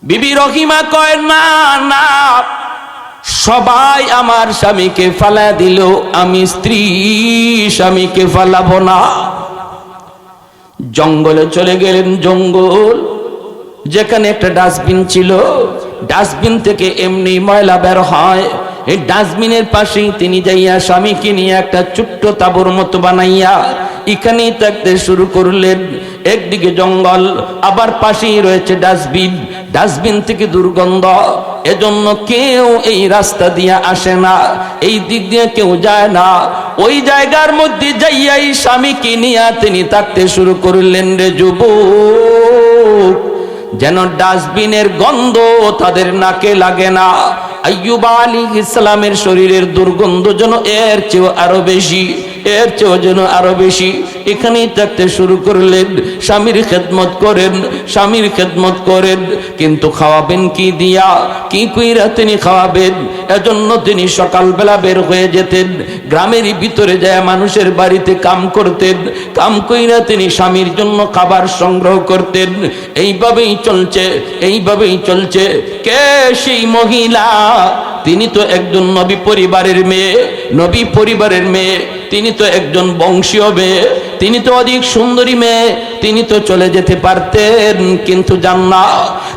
বিবি রহিমা কয় না না, সবাই আমার স্বামীকে ফালা দিল, আমি স্ত্রী স্বামীকে ফালাবো না। জঙ্গলে চলে গেলেন, জঙ্গল যেখানে একটা ডাস্টবিন ছিল, ডাস্টবিন থেকে এমনি ময়লা বের হয়, এই ডাস্টবিনের পাশেই তিনি যাইয়া স্বামীকে নিয়ে একটা ছোট্ট তাঁবুর মতো বানাইয়া এখানেই থাকতে শুরু করলেন। একদিকে জঙ্গল, আবার পাশেই রয়েছে ডাস্টবিন, ডাস্টবিন থেকে দুর্গন্ধ, এজন্য কেউ এই রাস্তা দিয়ে আসে না, এই দিক দিয়ে কেউ যায় না। ওই জায়গার মধ্যে যাইয়াই স্বামীকে নিয়ে তিনি থাকতে শুরু করলেন। রে যুবক, যেন ডাস্টবিনের গন্ধ তাদের নাকে লাগে না। আইয়ুব আলাইহিস সালামের শরীরের দুর্গন্ধ যেন এর চেয়েও আরো বেশি, এর চেয়েও যেন আরো বেশি। এখানেই থাকতে শুরু করলেন, স্বামীর খেদমত করেন, স্বামীর খেদমত করেন, কিন্তু খাওয়াবেন কি দিয়া, কি কইরা তিনি খাওয়াবেন? এজন্য তিনি সকালবেলা বের হয়ে যেতেন, গ্রামের ভিতরে যায় মানুষের বাড়িতে কাম করতেন, কাম কইরা তিনি স্বামীর জন্য খাবার সংগ্রহ করতেন। এইভাবেই চলছে, এইভাবেই চলছে। কে সেই মহিলা? তিনি তো একজন নবী পরিবারের মেয়ে, নবী পরিবারের মেয়ে, তিনি তো একজন বংশীয় মেয়ে, তিনি তো অধিক সুন্দরী মেয়ে, তিনি তো চলে যেতে পারতেন, কিন্তু যান না।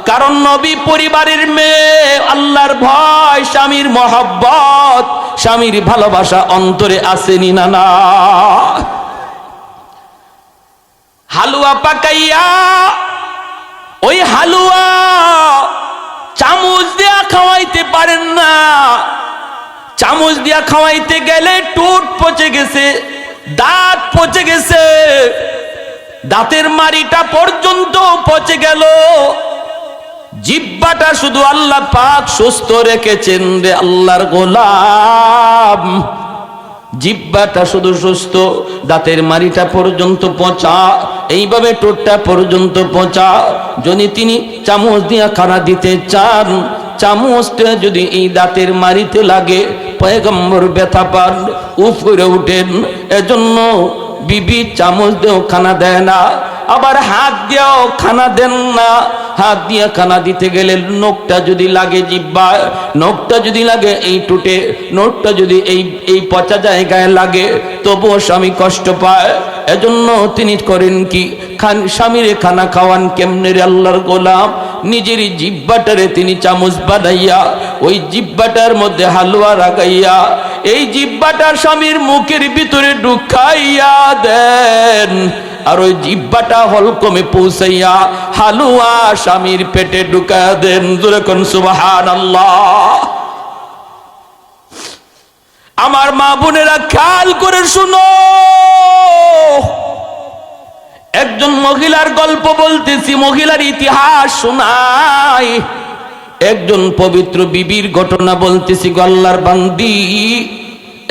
কারণ নবী পরিবারের মেয়ে, আল্লাহর ভয়, স্বামীর মহব্বত, স্বামীর ভালোবাসা অন্তরে আসেনি না না। হালুয়া পাকাইয়া, ওই হালুয়া চামচ দিয়া খাওয়াইতে পারেন না, চামচ দিয়া খাওয়াইতে গেলে ঠোঁট পচে গেছে, দাঁত পচে গেছে, দাঁতের মাড়িটা পর্যন্ত পচে গেল। জিহ্বাটা শুধু আল্লাহ পাক সুস্থ রেখেছেন রে আল্লাহর গোলাম, জিহ্বাটা শুধু সুস্থ, দাঁতের মাড়িটা পর্যন্ত পচা, এইভাবে ঠোঁটটা পর্যন্ত পচা। যদি তিনি চামচ দিয়া খানা দিতে চান, চামচটা যদি এই দাঁতের মাড়িতে লাগে, পয়গম্বর ব্যথা পান, উপরে উঠেন। এজন্য বিবি চামচ দিয়েও খানা দেয় না, আবার হাত দিয়েও খানা দেন না। হাত দিয়ে খানা দিতে গেলে নখটা যদি লাগে জিহ্বায়, নখটা যদি লাগে এই ঠোঁটে, নখটা যদি এই পচা জায়গায় লাগে, তবুও স্বামী কষ্ট পায়। এজন্য তিনি করেন কি, স্বামীরে খানা খাওয়ান কেমনে রে আল্লাহর গোলাম? নিজের জিহ্বাটারে তিনি চামচ বানাইয়া, ওই জিহ্বাটার মধ্যে হালুয়া লাগাইয়া, এই জিহ্বাটা স্বামীর মুখের ভিতরে ঢুকাইয়া দেন। আর ওই জিহ্বাটা হলকমে পৌঁছাইয়া হালুয়া স্বামীর পেটে ঢুকা দেন। জোরে কোন সুবহানাল্লাহ। আমার মা বোনেরা খেয়াল করে শুনো, একজন মহিলার গল্প বলতেছি, মহিলার ইতিহাস শোনাই। একজন পবিত্র বিবির ঘটনা বলতেছি। গল্লার বান্দি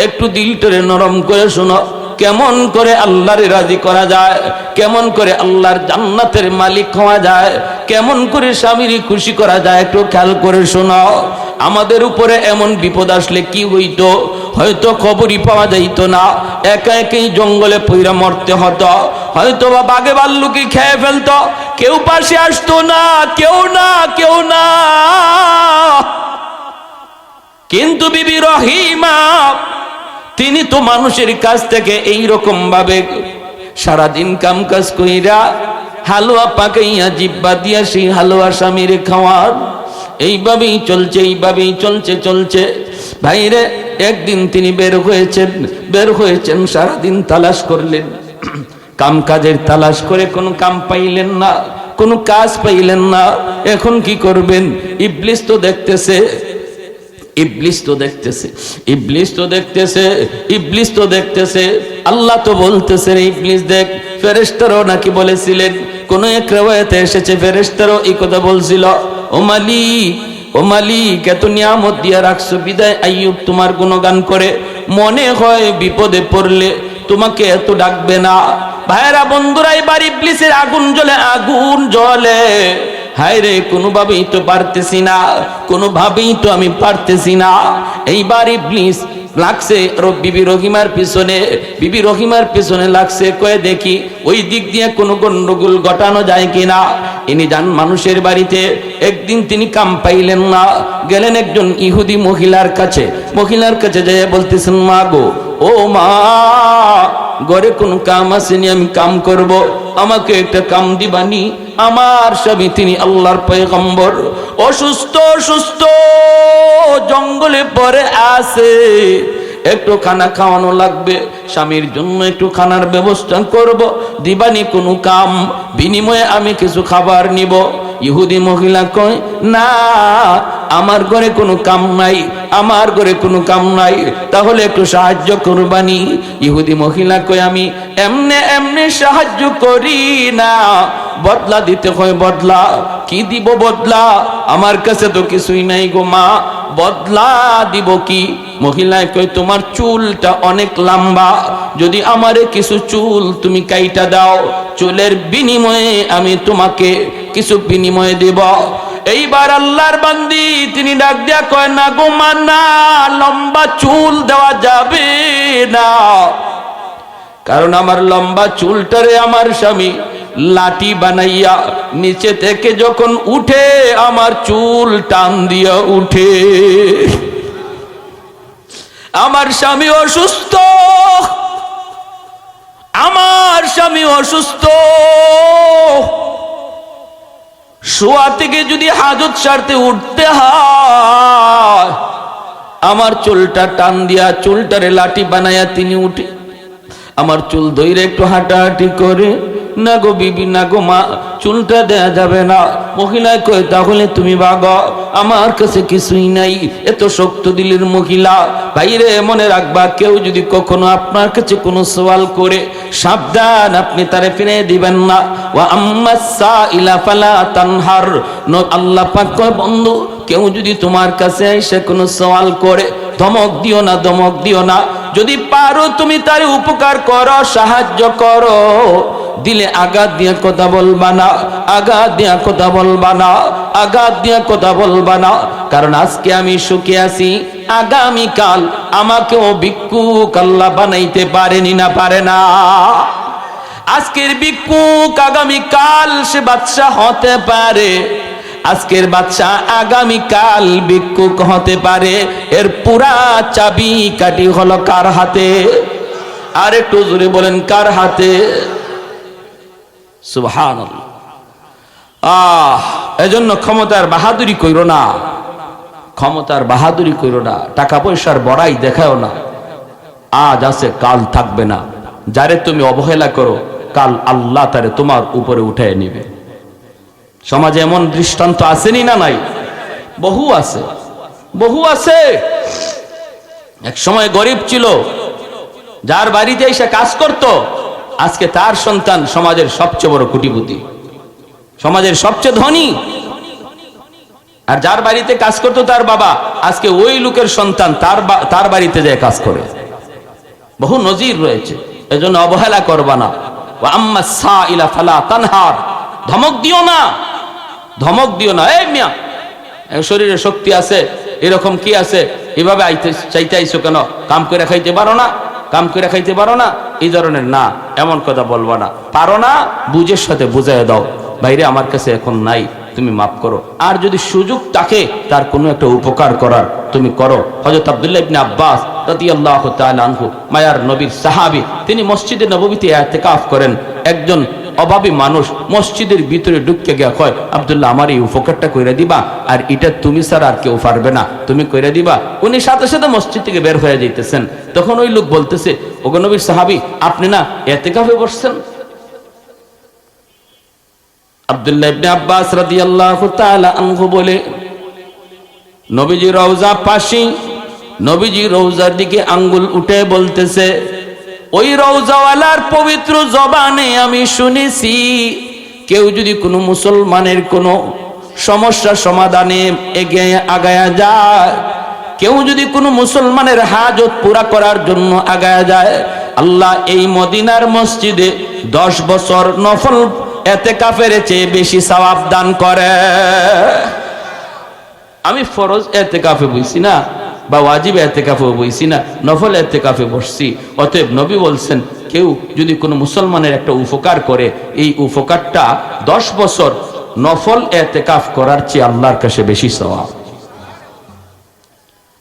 একটু দিলটারে নরম করে শোনো, কেমন করে আল্লাহরে রাজি করা যায়, কেমন করে আল্লাহর জান্নাতের মালিক হওয়া যায়, কেমন করে স্বামীর খুশি করা যায়, একটু খেয়াল করে শোনো। আমাদের উপরে এমন বিপদ আসলে কি হইতো, হয়তো খবরই পাওয়া যাইত না, একা একাই জঙ্গলে পইরা মরতে হতো, হয়তো বা বাঘে ভাল্লুকি খেয়ে ফেলতো, কেউ পাশে আসতো না, কেউ না, কেউ না। কিন্তু বিবি রহিমা তিনি তো মানুষের কাছ থেকে এই রকম ভাবে সারাদিন কাম কাজ কইরা হালুয়া পাকাইয়া জিব্বা দিয়া সেই হালুয়া স্বামীর খাওয়ার, এইভাবেই চলছে, এইভাবেই চলছে চলছে। ভাইরে একদিন তিনি বের হয়েছেন, সারাদিন তালাশ করলেন, কাম কাজের তালাশ করে কোনো কাম পাইলেন না, কোনো কাজ পাইলেন না। এখন কি করবেন? ইবলিস তো দেখতেছে, ইবলিস তো দেখতেছে, ইবলিস তো দেখতেছে, ইবলিস তো দেখতেছে। আল্লাহ তো বলতেছেন ইবলিস দেখ। ফেরেশতারাও নাকি বলেছিলেন, কোন এক riwayate এসেছে ফেরেশতারাও এই কথা বলছিল, ও মালিক, ও মালিক, এত নিয়ামত দিয়া রাখছো, বিদায় আইয়ুব তোমার গুণগান করে, মনে হয় বিপদে পড়লে তোমাকে এত ডাকবে না। ভাইরা বন্ধুরা, এবার ইবলিসের আগুন জ্বলে, আগুন জ্বলে। হায় রে, কোনোভাবেই তো পারতেছি না, কোনোভাবেই তো আমি পারতেছি না। এইবার ইবলিস লাগছে বিবি রহিমার পিছনে, বিবি রহিমার পিছনে লাগছে, কয়ে দেখি ওই দিক দিয়ে কোনো গন্ডগোল ঘটানো যায় কিনা। ইনি যান মানুষের বাড়িতে। একদিন তিনি কাম পাইলেন না, গেলেন একজন ইহুদি মহিলার কাছে। মহিলার কাছে যেয়ে বলতেছেন, মা গো, ও মা, ঘরে কোন কাম আসেনি, আমি কাম করব, আমাকে একটা কাম দিবানি। আমার স্বামী তিনি আল্লাহর পয়গম্বর, অসুস্থ অসুস্থ, জঙ্গলে পড়ে আছে, একটু খানা খাওয়ানো লাগবে, স্বামীর জন্য একটু খানার ব্যবস্থা করব, দিবানি কোনো কাম, বিনিময়ে আমি কিছু খাবার নিব। ইহুদি মহিলা কয়, না, আমার ঘরে কোনো কাম নাই, আমার ঘরে কোনো কাম নাই, তাহলে একটু সাহায্য করবানি। ইহুদি মহিলা কয়, আমি এমনে এমনি সাহায্য করি না, বদলা দিতে হয়। বদলা কি দিব? বদলা আমার কাছে তো কিছুই নাই গো মা, বদলা দিব কি? মহিলায় কয়, তোমার চুলটা অনেক লম্বা, যদি আমারে কিছু চুল তুমি কাইটা দাও, চুলের বিনিময়ে আমি তোমাকে কিছু বিনিময়ে দেব। এইবার আল্লাহর বান্দি তিনি ডাক দিয়া কয়, না গো মা, না, লম্বা চুল দেওয়া যাবে না, কারণ আমার লম্বা চুলটারে আমার স্বামী লাঠি বানাইয়া নিচে থেকে যখন উঠে আমার চুল টান দিয়া উঠে। আমার স্বামী অসুস্থ, আমার স্বামী অসুস্থ, শোয়া থেকে যদি হাজত সারতে উঠতে হয়, আমার চুলটা টান দিয়া চুলটারে লাঠি বানাইয়া তিনি উঠে, আমার চুল ধইরে একটু হাঁটাহাঁটি করে, না গো বিবি, না গো মা, চুলটা দেয়া যাবে না। মহিলায় কয়, তাহলে তুমি ভাগো, আমার কাছে কিছুই নাই। এত শক্ত দিলের মহিলা। ভাইরে মনে রাখবা, কেউ যদি কখনো আপনার কাছে কোনো সওয়াল করে, সাবধান, আপনি তারে ফিরে দিবেন না। ওয়া আম্মাস সাইলা ফালা তানহার, আল্লাহ পাক কয়, বন্ধু, কেউ যদি তোমার কাছে এসে কোনো সওয়াল করে, ধমক দিও না, ধমক দিও না। যদি পারো তুমি তার উপকার করো, সাহায্য করো, দিলে আঘাত দিয়ে কথা বলবা না, আঘাত দিয়া কথা বলবা না, আঘাত দিয়া কথা বলবা না। কারণ আজকে আমি সুখে আছি, আগামীকাল আমাকেও ভিক্ষুক আল্লাহ বানাইতে পারেনি, না পারে না? আজকের ভিক্ষুক আগামীকাল সে বাদশা হতে পারে, আজকের বাদশা আগামীকাল ভিক্ষুক হতে পারে। এর পুরা চাবি কাঠি হলো কার হাতে? আর একটু জোরে বলেন, কার হাতে? সুবহানাল্লাহ। এজন্য ক্ষমতার বাহাদুরি কইরো না, ক্ষমতার বাহাদুরি কইরো না, টাকা পয়সার বড়াই দেখাও না। আজ আছে কাল থাকবে না। যারে তুমি অবহেলা করো, কাল আল্লাহ তারে তোমার উপরে উঠায় নিবে। সমাজে এমন দৃষ্টান্ত আসেনি না নাই? বহু আছে, বহু আছে। এক সময় গরিব ছিল, যার বাড়িতে এসে কাজ করত, আজকে তার সন্তান সমাজের সবচেয়ে বড় কোটিপতি, সমাজের সবচেয়ে ধনী। আর যার বাড়িতে কাজ করত তার বাবা, আজকে ওই লোকের সন্তান তার বাড়িতে যায় কাজ করে। বহু নজির রয়েছে, এজন্য অবহেলা করবা না। ওয়া আম্মা সাইলা ফালা তানহার, ধমক দিও না, ধমক দিও না। এই মিয়া, শরীরে শক্তি আছে, এরকম কি আছে, এভাবে চাইতে আইছো কেন? কাম করে খাইতে পারো না, কাম করে খাইতে পারো না, এই ধরনের না, এমন কথা বলবা না। পারো না, বুঝের সাথে বুঝাইয়া দাও, বাইরে আমার কাছে এখন নাই, তুমি মাফ করো। আর যদি সুযোগ থাকে তার কোনো একটা উপকার করার, তুমি করো। হযরত আব্দুল্লাহ ইবনে আব্বাস রাদিয়াল্লাহু তাআলা আনহু, মায়ার নবীর সাহাবী, তিনি মসজিদে নববীতে ইতিকাফ করেন। একজন অভাবী মানুষ মসজিদের ভিতরে ঢুকে গিয়া কয়, আব্দুল্লাহ আমার এই উপকারটা কইরা দিবা, আর এটা তুমি ছাড়া আর কেউ পারবে না, তুমি কইরা দিবা। উনি সাথে সাথে মসজিদ থেকে বের হয়ে যাইতেছেন। তখন ওই লোক বলতেছে, ওগো নবীর সাহাবী, আপনি না ইতিকাফে বসছেন? আব্দুল্লাহ ইবনে আব্বাস রাদিয়াল্লাহু তাআলা আনহু বলে, নবীজি রওজা পাশে, নবীজি রওজার দিকে আঙ্গুল উঠে বলতেছে, ওই রওজাওয়ালার পবিত্র জবানে আমি শুনেছি, কেউ যদি কোনো মুসলমানের কোনো সমস্যা সমাধানে এগিয়ে আগায়া যায়, কেউ যদি কোনো মুসলমানের হাজত পুরা করার জন্য আগায়া যায়, আল্লাহ এই মদিনার মসজিদে 10 বছর নফল ইতিকাফের চেয়ে বেশি সওয়াব দান করে। আমি ফরজ ইতিকাফে বসছি না, বা ওয়াজিব ইতিকাফে বসছি না, নফল ইতিকাফে বসছি। অতএব নবী বলছেন, কেউ যদি কোনো মুসলমানের একটা উপকার করে, এই উপকারটা 10 বছর নফল ইতিকাফ করার চেয়ে আল্লাহর কাছে বেশি সওয়াব।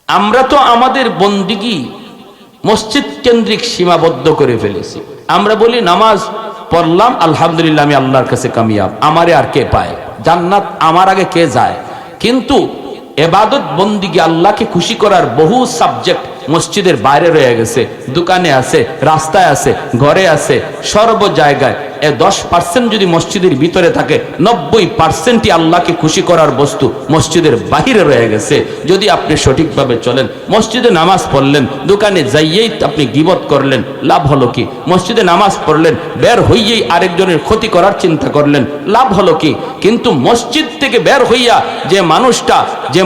আমরা তো আমাদের বন্দিগি মসজিদ কেন্দ্রিক সীমাবদ্ধ করে ফেলেছি। আমরা বলি নামাজ পড়লাম, আলহামদুলিল্লাহ আমি আল্লাহর কাছে কামিয়াব, আমারে আর কে পায়, জান্নাত আমার আগে কে যায়। কিন্তু ইবাদত বন্দিগি, আল্লাহকে খুশি করার বহু সাবজেক্ট মসজিদের বাইরে রয়ে গেছে, দোকানে আছে, রাস্তায় আছে, ঘরে আছে, সর্ব জায়গায়। 10% যদি মসজিদের ভিতরে থাকে, 90%ই আল্লাহকে খুশি করার বস্তু মসজিদের বাহিরে রয়ে গেছে। যদি আপনি সঠিকভাবে চলেন, মসজিদে নামাজ পড়লেন, দোকানে যাইয়েই আপনি গীবত করলেন, লাভ হলো কি? মসজিদে নামাজ পড়লেন, বের হইয়েই আরেকজনের ক্ষতি করার চিন্তা করলেন, লাভ হলো কি? কিন্তু মসজিদ থেকে বের হইয়া যে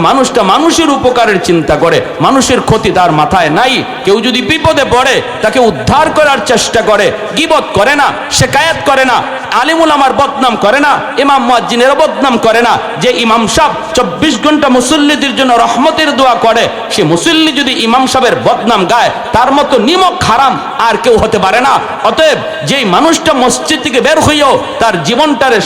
মানুষটা মানুষের উপকারের চিন্তা করে, মানুষের ক্ষতি তার মাথায় নাই, কেউ যদি বিপদে পড়ে তাকে উদ্ধার করার চেষ্টা করে, গীবত করে না, শিকায়াত করে না, আলিম উলামার বদনাম করে না, ইমাম মুয়াজ্জিনের বদনাম করে না। যে ইমাম সাহেব 24 ঘন্টা মুসল্লিদের জন্য রহমতের দোয়া করে, সে মুসল্লি যদি ইমাম সাহেবের বদনাম গায়, তার মতো নিমক হারাম আর কেউ হতে পারে না। অতএব যেই মানুষটা মসজিদ থেকে বের হইও তার জীবনটারে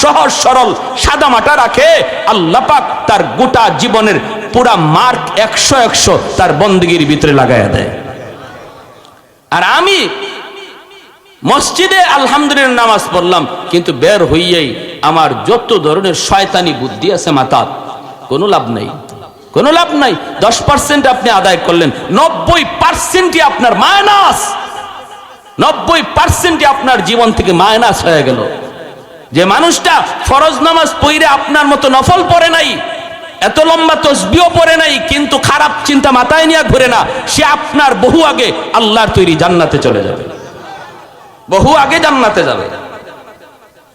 সহজ সরল সাদা মাটা রাখে, আল্লাহ পাক তার গোটা জীবনের পুরা মার্ক 100 তার বন্দেগীর ভিতরে লাগাইয়া দেয়। আর আমি মসজিদে আলহামদুলিল্লাহ নামাজ পড়লাম, কিন্তু বের হইয়াই আমার যত ধরনের শয়তানি বুদ্ধি আছে মাথাত, কোনো লাভ নাই, কোনো লাভ নাই। 10% আপনি আদায় করলেন, 90%ই আপনার মাইনাস, 90%ই আপনার জীবন থেকে মাইনাস হয়ে গেল। যে মানুষটা ফরজ নামাজ পড়ে আপনার মতো নফল পড়ে নাই, এত লম্বা তসবিহও পড়ে নাই, কিন্তু খারাপ চিন্তা মাথায় নিয়ে ঘুরে না, সে আপনার বহু আগে আল্লাহর তৈরি জান্নাতে চলে যাবে, বহু আগে জান্নাতে যাবে।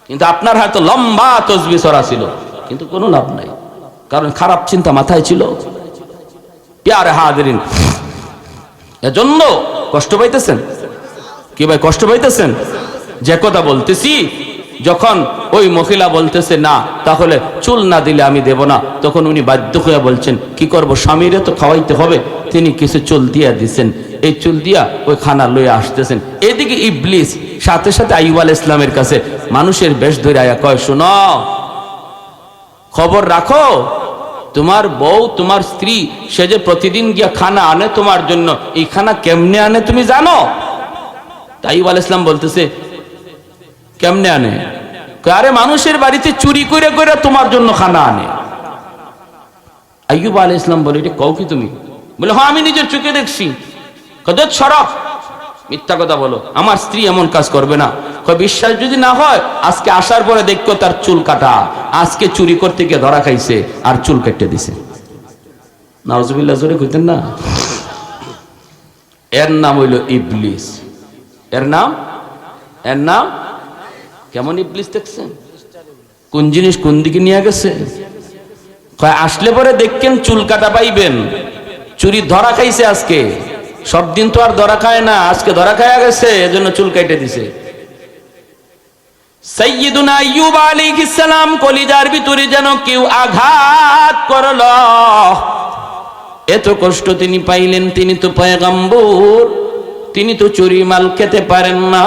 কিন্তু আপনার হয়তো লম্বা তসবিহ ছড়া ছিল, কিন্তু কোনো লাভ নাই, কারণ খারাপ চিন্তা মাথায় ছিল। প্যারে হাজিরিন, এজন্য কষ্ট পাইতেছেন কি ভাই? কষ্ট পাইতেছেন? যে কথা বলতেছি, যখন ওই মহিলা বলতেছে না, তাহলে চুল না দিলে আমি দেব না, তখন উনি বাধ্য হয়ে বলছেন কি করব, স্বামীরে তো খাওয়াইতে হবে। তিনি কিছু চুল দিয়া দিচ্ছেন, এই চুল দিয়া ওই খানা লইয়া আসতেছেন। এদিকে ইবলিস সাথে সাথে আইয়ুব আলাইহিস সালামের কাছে মানুষের বেশ ধরে আয়া কয়, শোনো, খবর রাখো, তোমার বউ, তোমার স্ত্রী, সে যে প্রতিদিন গিয়া খানা আনে তোমার জন্য, এই খানা কেমনে আনে তুমি জানো? আইয়ুব আলাইহিস সালাম বলতেছে, কেমনে আনে? আরে মানুষের বাড়িতে চুরি করে করে তোমার জন্য খানা আনে। আইয়ুব আলাইহিস সালাম বলে, এটা কও কি তুমি? বলে, হ্যাঁ আমি নিজের চোখে দেখছি। কত সরব, মিথ্যা কথা বলো, আমার স্ত্রী এমন কাজ করবে না। বিশ্বাস যদি না হয় আজকে আসার পরে দেখো তার চুল কাটা, আজকে চুরি করতে গিয়ে ধরা খাইছে আর চুল কেটে দিছে। নাউজুবিল্লাহ, জোরে কইতেন না। এর নাম হইল ইবলিস। এর নাম কেমন ইবলিস দেখছেন? কোন জিনিস কোন দিকে নিয়ে গেছে। আসলে পরে দেখেন চুল কাটা পাইবেন, চুরি ধরা খাইছে আজকে, সব দিন তো আর ধরা খায় না, আজকে ধরা খায়া গেছে, এজন্য চুল কেটে দিছে। সাইয়্যিদুনা আইয়ুব আলাইহিস সালাম কলিজার ভিতরে যেন কেউ আঘাত করলো, এত কষ্ট তিনি পাইলেন। তিনি তো পয়গম্বর, তিনি তো চুরি মাল খেতে পারেন না।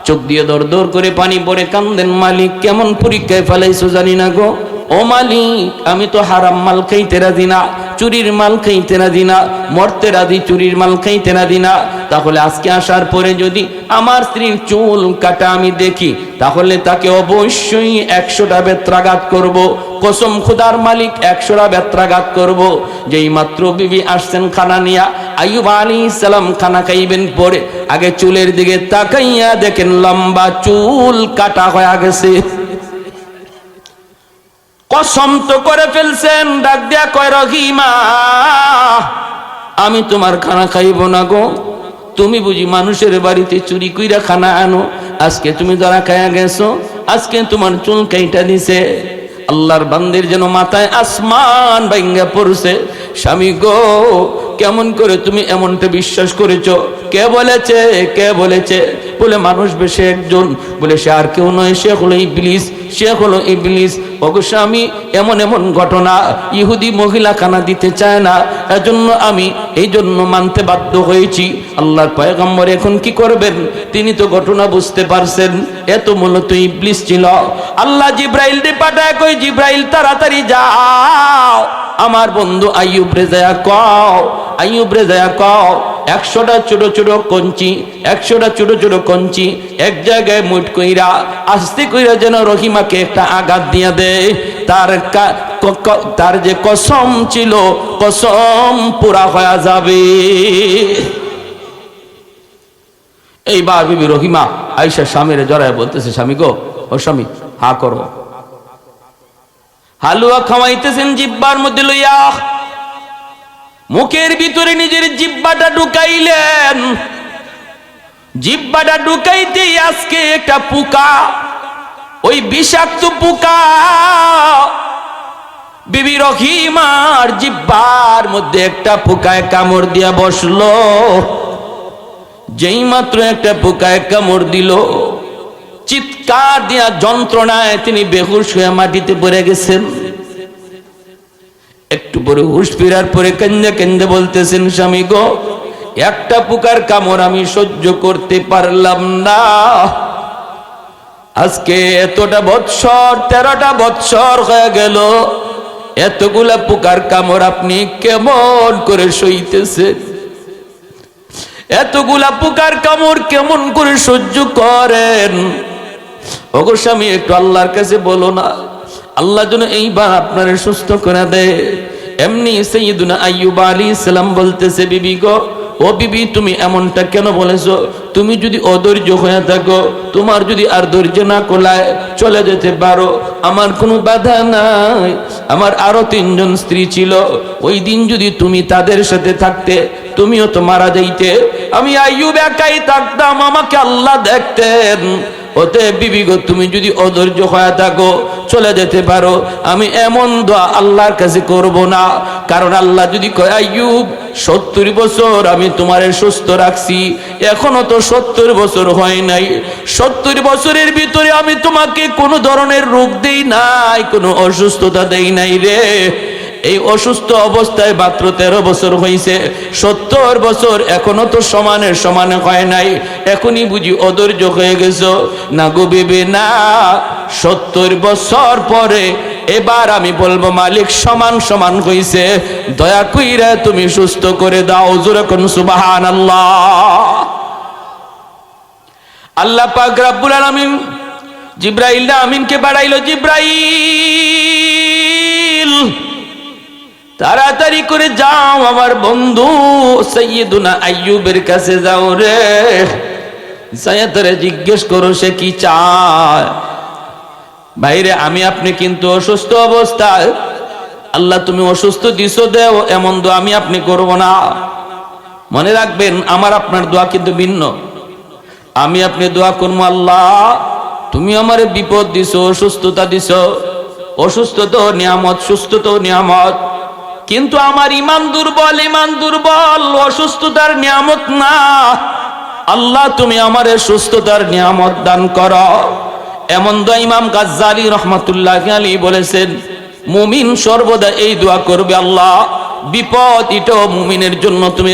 চোখ দিয়ে দর দর করে পানি পড়ে কান্দেন, মালিক কেমন পরীক্ষায় ফেলাইছো জানি না গো। ও মালিক, আমি তো হারাম মাল খাইতে রাজি না, চুরির মাল খাইতে রাজি না, মরতে রাজি, চুরির মাল খাইতে রাজি না। তাহলে আজকে আসার পরে যদি আমার স্ত্রীর চুল কাটা আমি দেখি, তাহলে তাকে অবশ্যই 100টা বেত্রাঘাত করব। কসম খুদার মালিক, 100টা বেত্রাঘাত করব। যেই মাত্র বিবি আসছেন খানা নিয়া, আইয়ুব আলাইহিস সালাম খানা খাইবেন পরে আগে চুলের দিকে তাকাইয়া দেখেন লম্বা চুল কাটা হয়ে গেছে। কসম তো করে ফেলছেন, ডাক দিয়া কয় রহিমা, আমি তোমার খানা খাইব না গো। তুমি বুঝি মানুষের বাড়িতে চুরি কইরা খানা আনো, আজকে তুমি ধরা খায়া গেছো, আজকে তোমার চুল কাইটা দিছে। আল্লাহর বান্দির যেন মাথায় আসমান ভাঙ্গা পড়ছে। স্বামী গো, কেমন করে তুমি এমনটা বিশ্বাস করেছো? কে বলেছে? কে বলেছে? বলে মানুষ বেশে একজন, বলে সে আর কেউ নয়, সে হলো ইবলিস, সে হলো ইবলিস। ওগো স্বামী, এমন এমন ঘটনা, ইহুদি মহিলা খানা দিতে চায় না, এজন্য আমি এই জন্য মানতে বাধ্য হয়েছি। আল্লাহর পয়গম্বর এখন কি করবেন? তিনি তো ঘটনা বুঝতে পারছেন, এত মূলত ইবলিস ছিল। আল্লাহ জিব্রাইল রে পাঠায় কই, জিব্রাইল তাড়াতাড়ি যাও, আমার বন্ধু আইয়ুব রে যায়া কও, আইয়ুব রে যায়া কও 100টা ছোট ছোট কঞ্চি, 100টা ছোট ছোট কঞ্চি এক জায়গায় মুঠ কইরা আস্তে কইরা যেন রহিমাকে একটা আঘাত দিয়া দেয়। তার যে কসম ছিল, কসম পুরা হয়ে যাবে। এইবার বিবি রহিমা আয়েশা স্বামীর জড়ায় বলতেছে, স্বামী গো, ও স্বামী, হা করো। হালুয়া খাওয়াইতেছেন জিব্বার মধ্যে লইয়া, মুখের ভিতরে নিজের জিব্বাটা ঢুকাইলেন। জিব্বাটা ঢুকাইতে আজকে একটা পোকা, ওই বিষাক্ত পোকা বিবি রহিমার জিব্বার মধ্যে একটা পোকায় কামড় দিয়া বসলো। যেই মাত্র একটা পোকায় কামড় দিল, চিৎকার দিয়া যন্ত্রণায় তিনি বেহুশ হয়ে মাটিতে পড়ে গেছেন। একটু পরে হুশ ফিরার পরে কেন্দে কেন্দে বলতেছেন, স্বামী গো, একটা পোকার কামড় আমি সহ্য করতে পারলাম না। আজকে এতটা বৎসর, 13টা বৎসর হয়ে গেল, এতগুলা পোকার কামড় আপনি কেমন করে সইতেছেন? এতগুলা পোকার কামড় কেমন করে সহ্য করেন? ওগো স্বামী, একটু আল্লাহর কাছে বলো না, আল্লাহ যেন এইবার আপনারে সুস্থ করে দেয়। এমনি সাইয়্যিদুনা আইয়ুব আলাইহিস সালাম বলতেছে, বিবি গো, ও বিবি, তুমি এমনটা কেন বলেছো? তুমি যদি অধৈর্য হয়ে থাকো, তোমার যদি আর ধৈর্য না কোলায়, চলে যেতে পারো, আমার কোনো বাধা নাই। আমার আরো 3 জন স্ত্রী ছিল, ওই দিন যদি তুমি তাদের সাথে থাকতে, তুমিও তো মারা যাইতে। আমি আইয়ুব একাই থাকতাম, আমাকে আল্লাহ দেখতেন। ওতে বিবি গো, তুমি যদি অধৈর্য হয়ে থাকো, চলে যেতে পারো। আমি এমন দোয়া আল্লাহর কাছে করব না, কারণ আল্লাহ যদি কয়, আইয়ুব 70 বছর আমি তোমারে সুস্থ রাখছি, এখনো তো 70 বছর হয় নাই, 70 বছরের ভিতরে আমি তোমাকে কোনো ধরনের রোগ দেই নাই, কোনো অসুস্থতা দেই নাই রে। এই অসুস্থ অবস্থায় মাত্র 13 বছর হয়েছে, 70 বছর এখনো তো সমানে সমানে হয় নাই, এখনই বুঝি অধৈর্য হয়ে গেছো? না গো বিবি, না, 70 বছর পরে এবার আমি বলবো, মালিক সমান সমান হইছে, দয়া কইরা তুমি সুস্থ করে দাও। জোরে কোন সুবহানাল্লাহ। আল্লাহ পাক রব্বুল আলামিন জিব্রাইল আমিনকে বাড়াইলো, জিব্রাইল তাড়াতাড়ি করে যাও, আমার বন্ধু সাইয়্যিদুনা আইয়ুবের কাছে যাও রে। সায়াতরে জিজ্ঞেস করো সে কি চায়। ভাইরে আমি আপনি কিন্তু অসুস্থ অবস্থায়, আল্লাহ তুমি অসুস্থ দিছো দেও, এমন দোয়া আমি আপনি করব না। মনে রাখবেন আমার আপনার দোয়া কিন্তু ভিন্ন। আমি আপনি দোয়া করবো, আল্লাহ তুমি আমারে বিপদ দিছো, অসুস্থতা দিছো। অসুস্থ তো নিয়ামত, সুস্থ তো নিয়ামত, কিন্তু আমার ইমান দুর্বল, ইমান দুর্বল অসুস্থতার নিয়ামত না। আল্লাহ তুমি আমারে সুস্থতার নিয়ামত দান করো। এমন দোয়া ইমাম গাজ্জালী রহমাতুল্লাহি আলাইহি বলেছেন, মুমিন সর্বদা এই দোয়া করবে, আল্লাহ বিপদ এটাও মুমিনের জন্য তুমি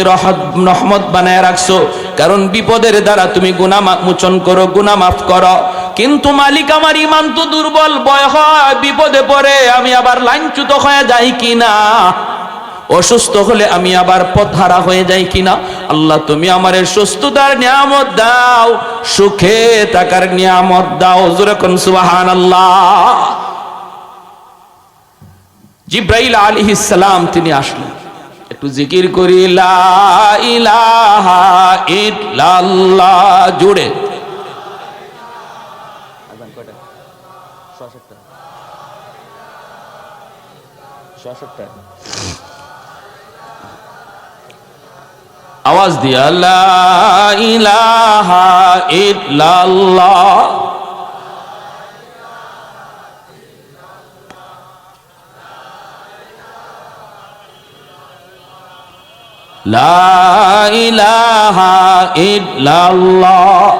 রহমত বানায় রাখছো, কারণ বিপদের দ্বারা তুমি গুনাহ মোচন করো, গুনাহ মাফ করো। কিন্তু মালিক আমার ইমান তো দুর্বল, ভয় হয় বিপদে পড়ে আমি আবার লাইনচ্যুত হয়ে যাই কিনা, অসুস্থ হলে আমি আবার পথহারা হয়ে যাই কিনা। আল্লাহ তুমি আমারে সুস্থতার নিয়ামত দাও, সুখে থাকার নিয়ামত দাও। জোরে কোন সুবহানাল্লাহ। জিব্রাইল আলাইহিস সালাম তিনি আসলেন, একটু জিকির করি লা ইলাহা ইল্লাল্লাহ জুড়ে। আওয়াজ দিয়া লা ইলাহা ইল্লাল্লাহ। লা ইলাহা ইল্লাল্লাহ।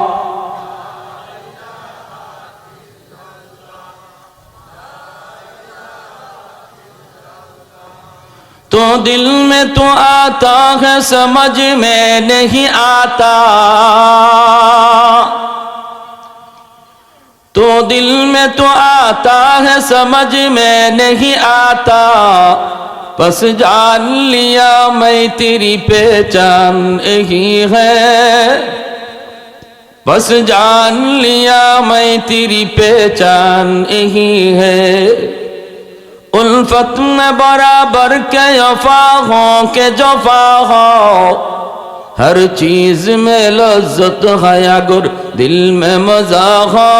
तो दिल में तो आता है समझ में नहीं आता, तो दिल में तो आता है समझ में नहीं आता, बस जान लिया मैं तेरी पहचान यही है, बस जान लिया मैं तेरी पहचान यही है। उल्फत में बराबर के वफा हो के जफा हो, हर चीज में लज्जत है अगर दिल में मजा हो,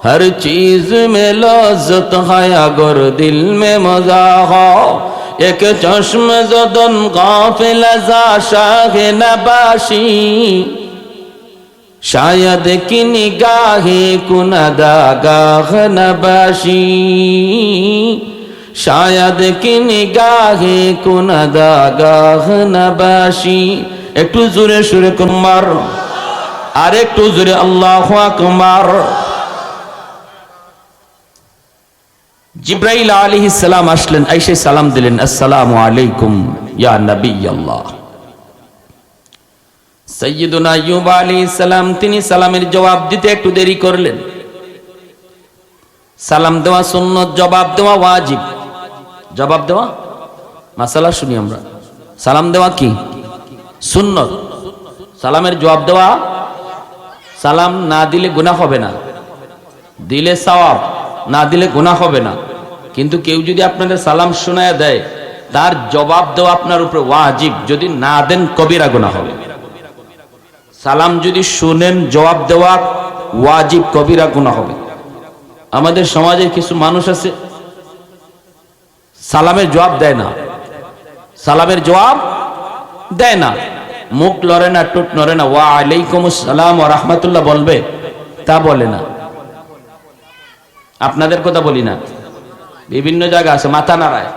हर चीज में लज्जत है अगर दिल में मजा हो। एक चश्म ज़दन गाफिल ज़ा शाह नबाशी, शायद की निगाहे कुनदागाह नबाशी, शायद की निगाहे कुनदागाह नबाशी। একটু জোরে সুরে কুমার, আর একটু জোরে আল্লাহু আকবার। জিব্রাইল আলাইহিস সালাম আসলেন, আইসে সালাম দিলেন, আসসালামু আলাইকুম ইয়া নবী আল্লাহ। সাইয়্যিদুনা আইয়ুব আলাইহিস সালাম তিনি সালামের জবাব দিতে একটু দেরি করলেন। সালাম দেওয়া সুন্নত, জবাব দেওয়া ওয়াজিব। জবাব দেওয়া মাসালা শুনি আমরা। সালাম দেওয়া কি সুন্নত, সালামের জবাব দেওয়া। সালাম না দিলে গুনাহ হবে না, দিলে সওয়াব, না দিলে গুনাহ হবে না। কিন্তু কেউ যদি আপনাদের সালাম শোনায়া দেয়, তার জবাব দেওয়া আপনার উপরে ওয়াজিব, যদি না দেন কবিরা গুনাহ হবে। সালাম যদি শুনেন জবাব দেওয়া ওয়াজিব, কবিরা গুনাহ হবে। আমাদের সমাজের কিছু মানুষ আছে সালামের জবাব দেয় না, সালামের জবাব দেয় না, মুখ লড়ে না, টুট নড়ে না, ওয়া আলাইকুমুস সালাম ওয়া রাহমাতুল্লাহ বলবে তা বলে না। আপনাদের কথা বলি না, বিভিন্ন জায়গা আছে মাথা নাড়ায়,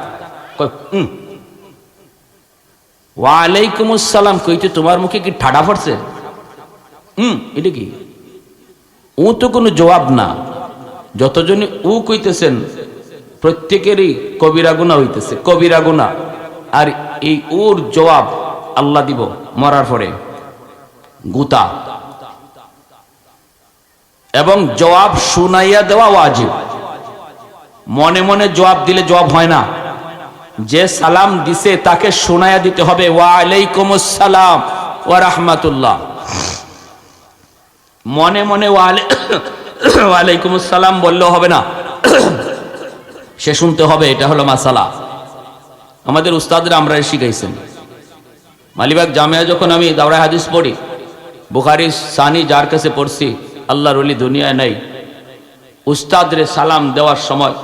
ওয়া আলাইকুমুস সালাম কইতে তোমার মুখে কি ঠাডা পড়ছে? এটা কি? ও তো কোনো জবাব না। যতজনই ও কইতেছেন প্রত্যেকেরই কবিরা গুনাহ হইতেছে, কবিরা গুনাহ। আর এই ওর জবাব আল্লাহ দিব মরার পরে, গুতা। এবং জবাব শুনাইয়া দেওয়া ওয়াজিব। মনে মনে জবাব দিলে জবাব হয় না, যে সালাম দিছে তাকে শোনায়া দিতে হবে, ওয়া আলাইকুমুস সালাম ওয়া রাহমাতুল্লাহ। মনে মনে ওয়া আলাইকুমুস সালাম বললেও হবে না, সে শুনতে হবে। এটা হলো মাসালা। আমাদের উস্তাদরা আমরা শিখাইছেন। মালিবাগ জামিয়া যখন আমি দাওরায়ে হাদিস পড়ি, বুখারী সানি যার কাছে পড়ছি, আল্লাহর ওলি দুনিয়ায় নাই, উস্তাদরে সালাম দেওয়ার সময়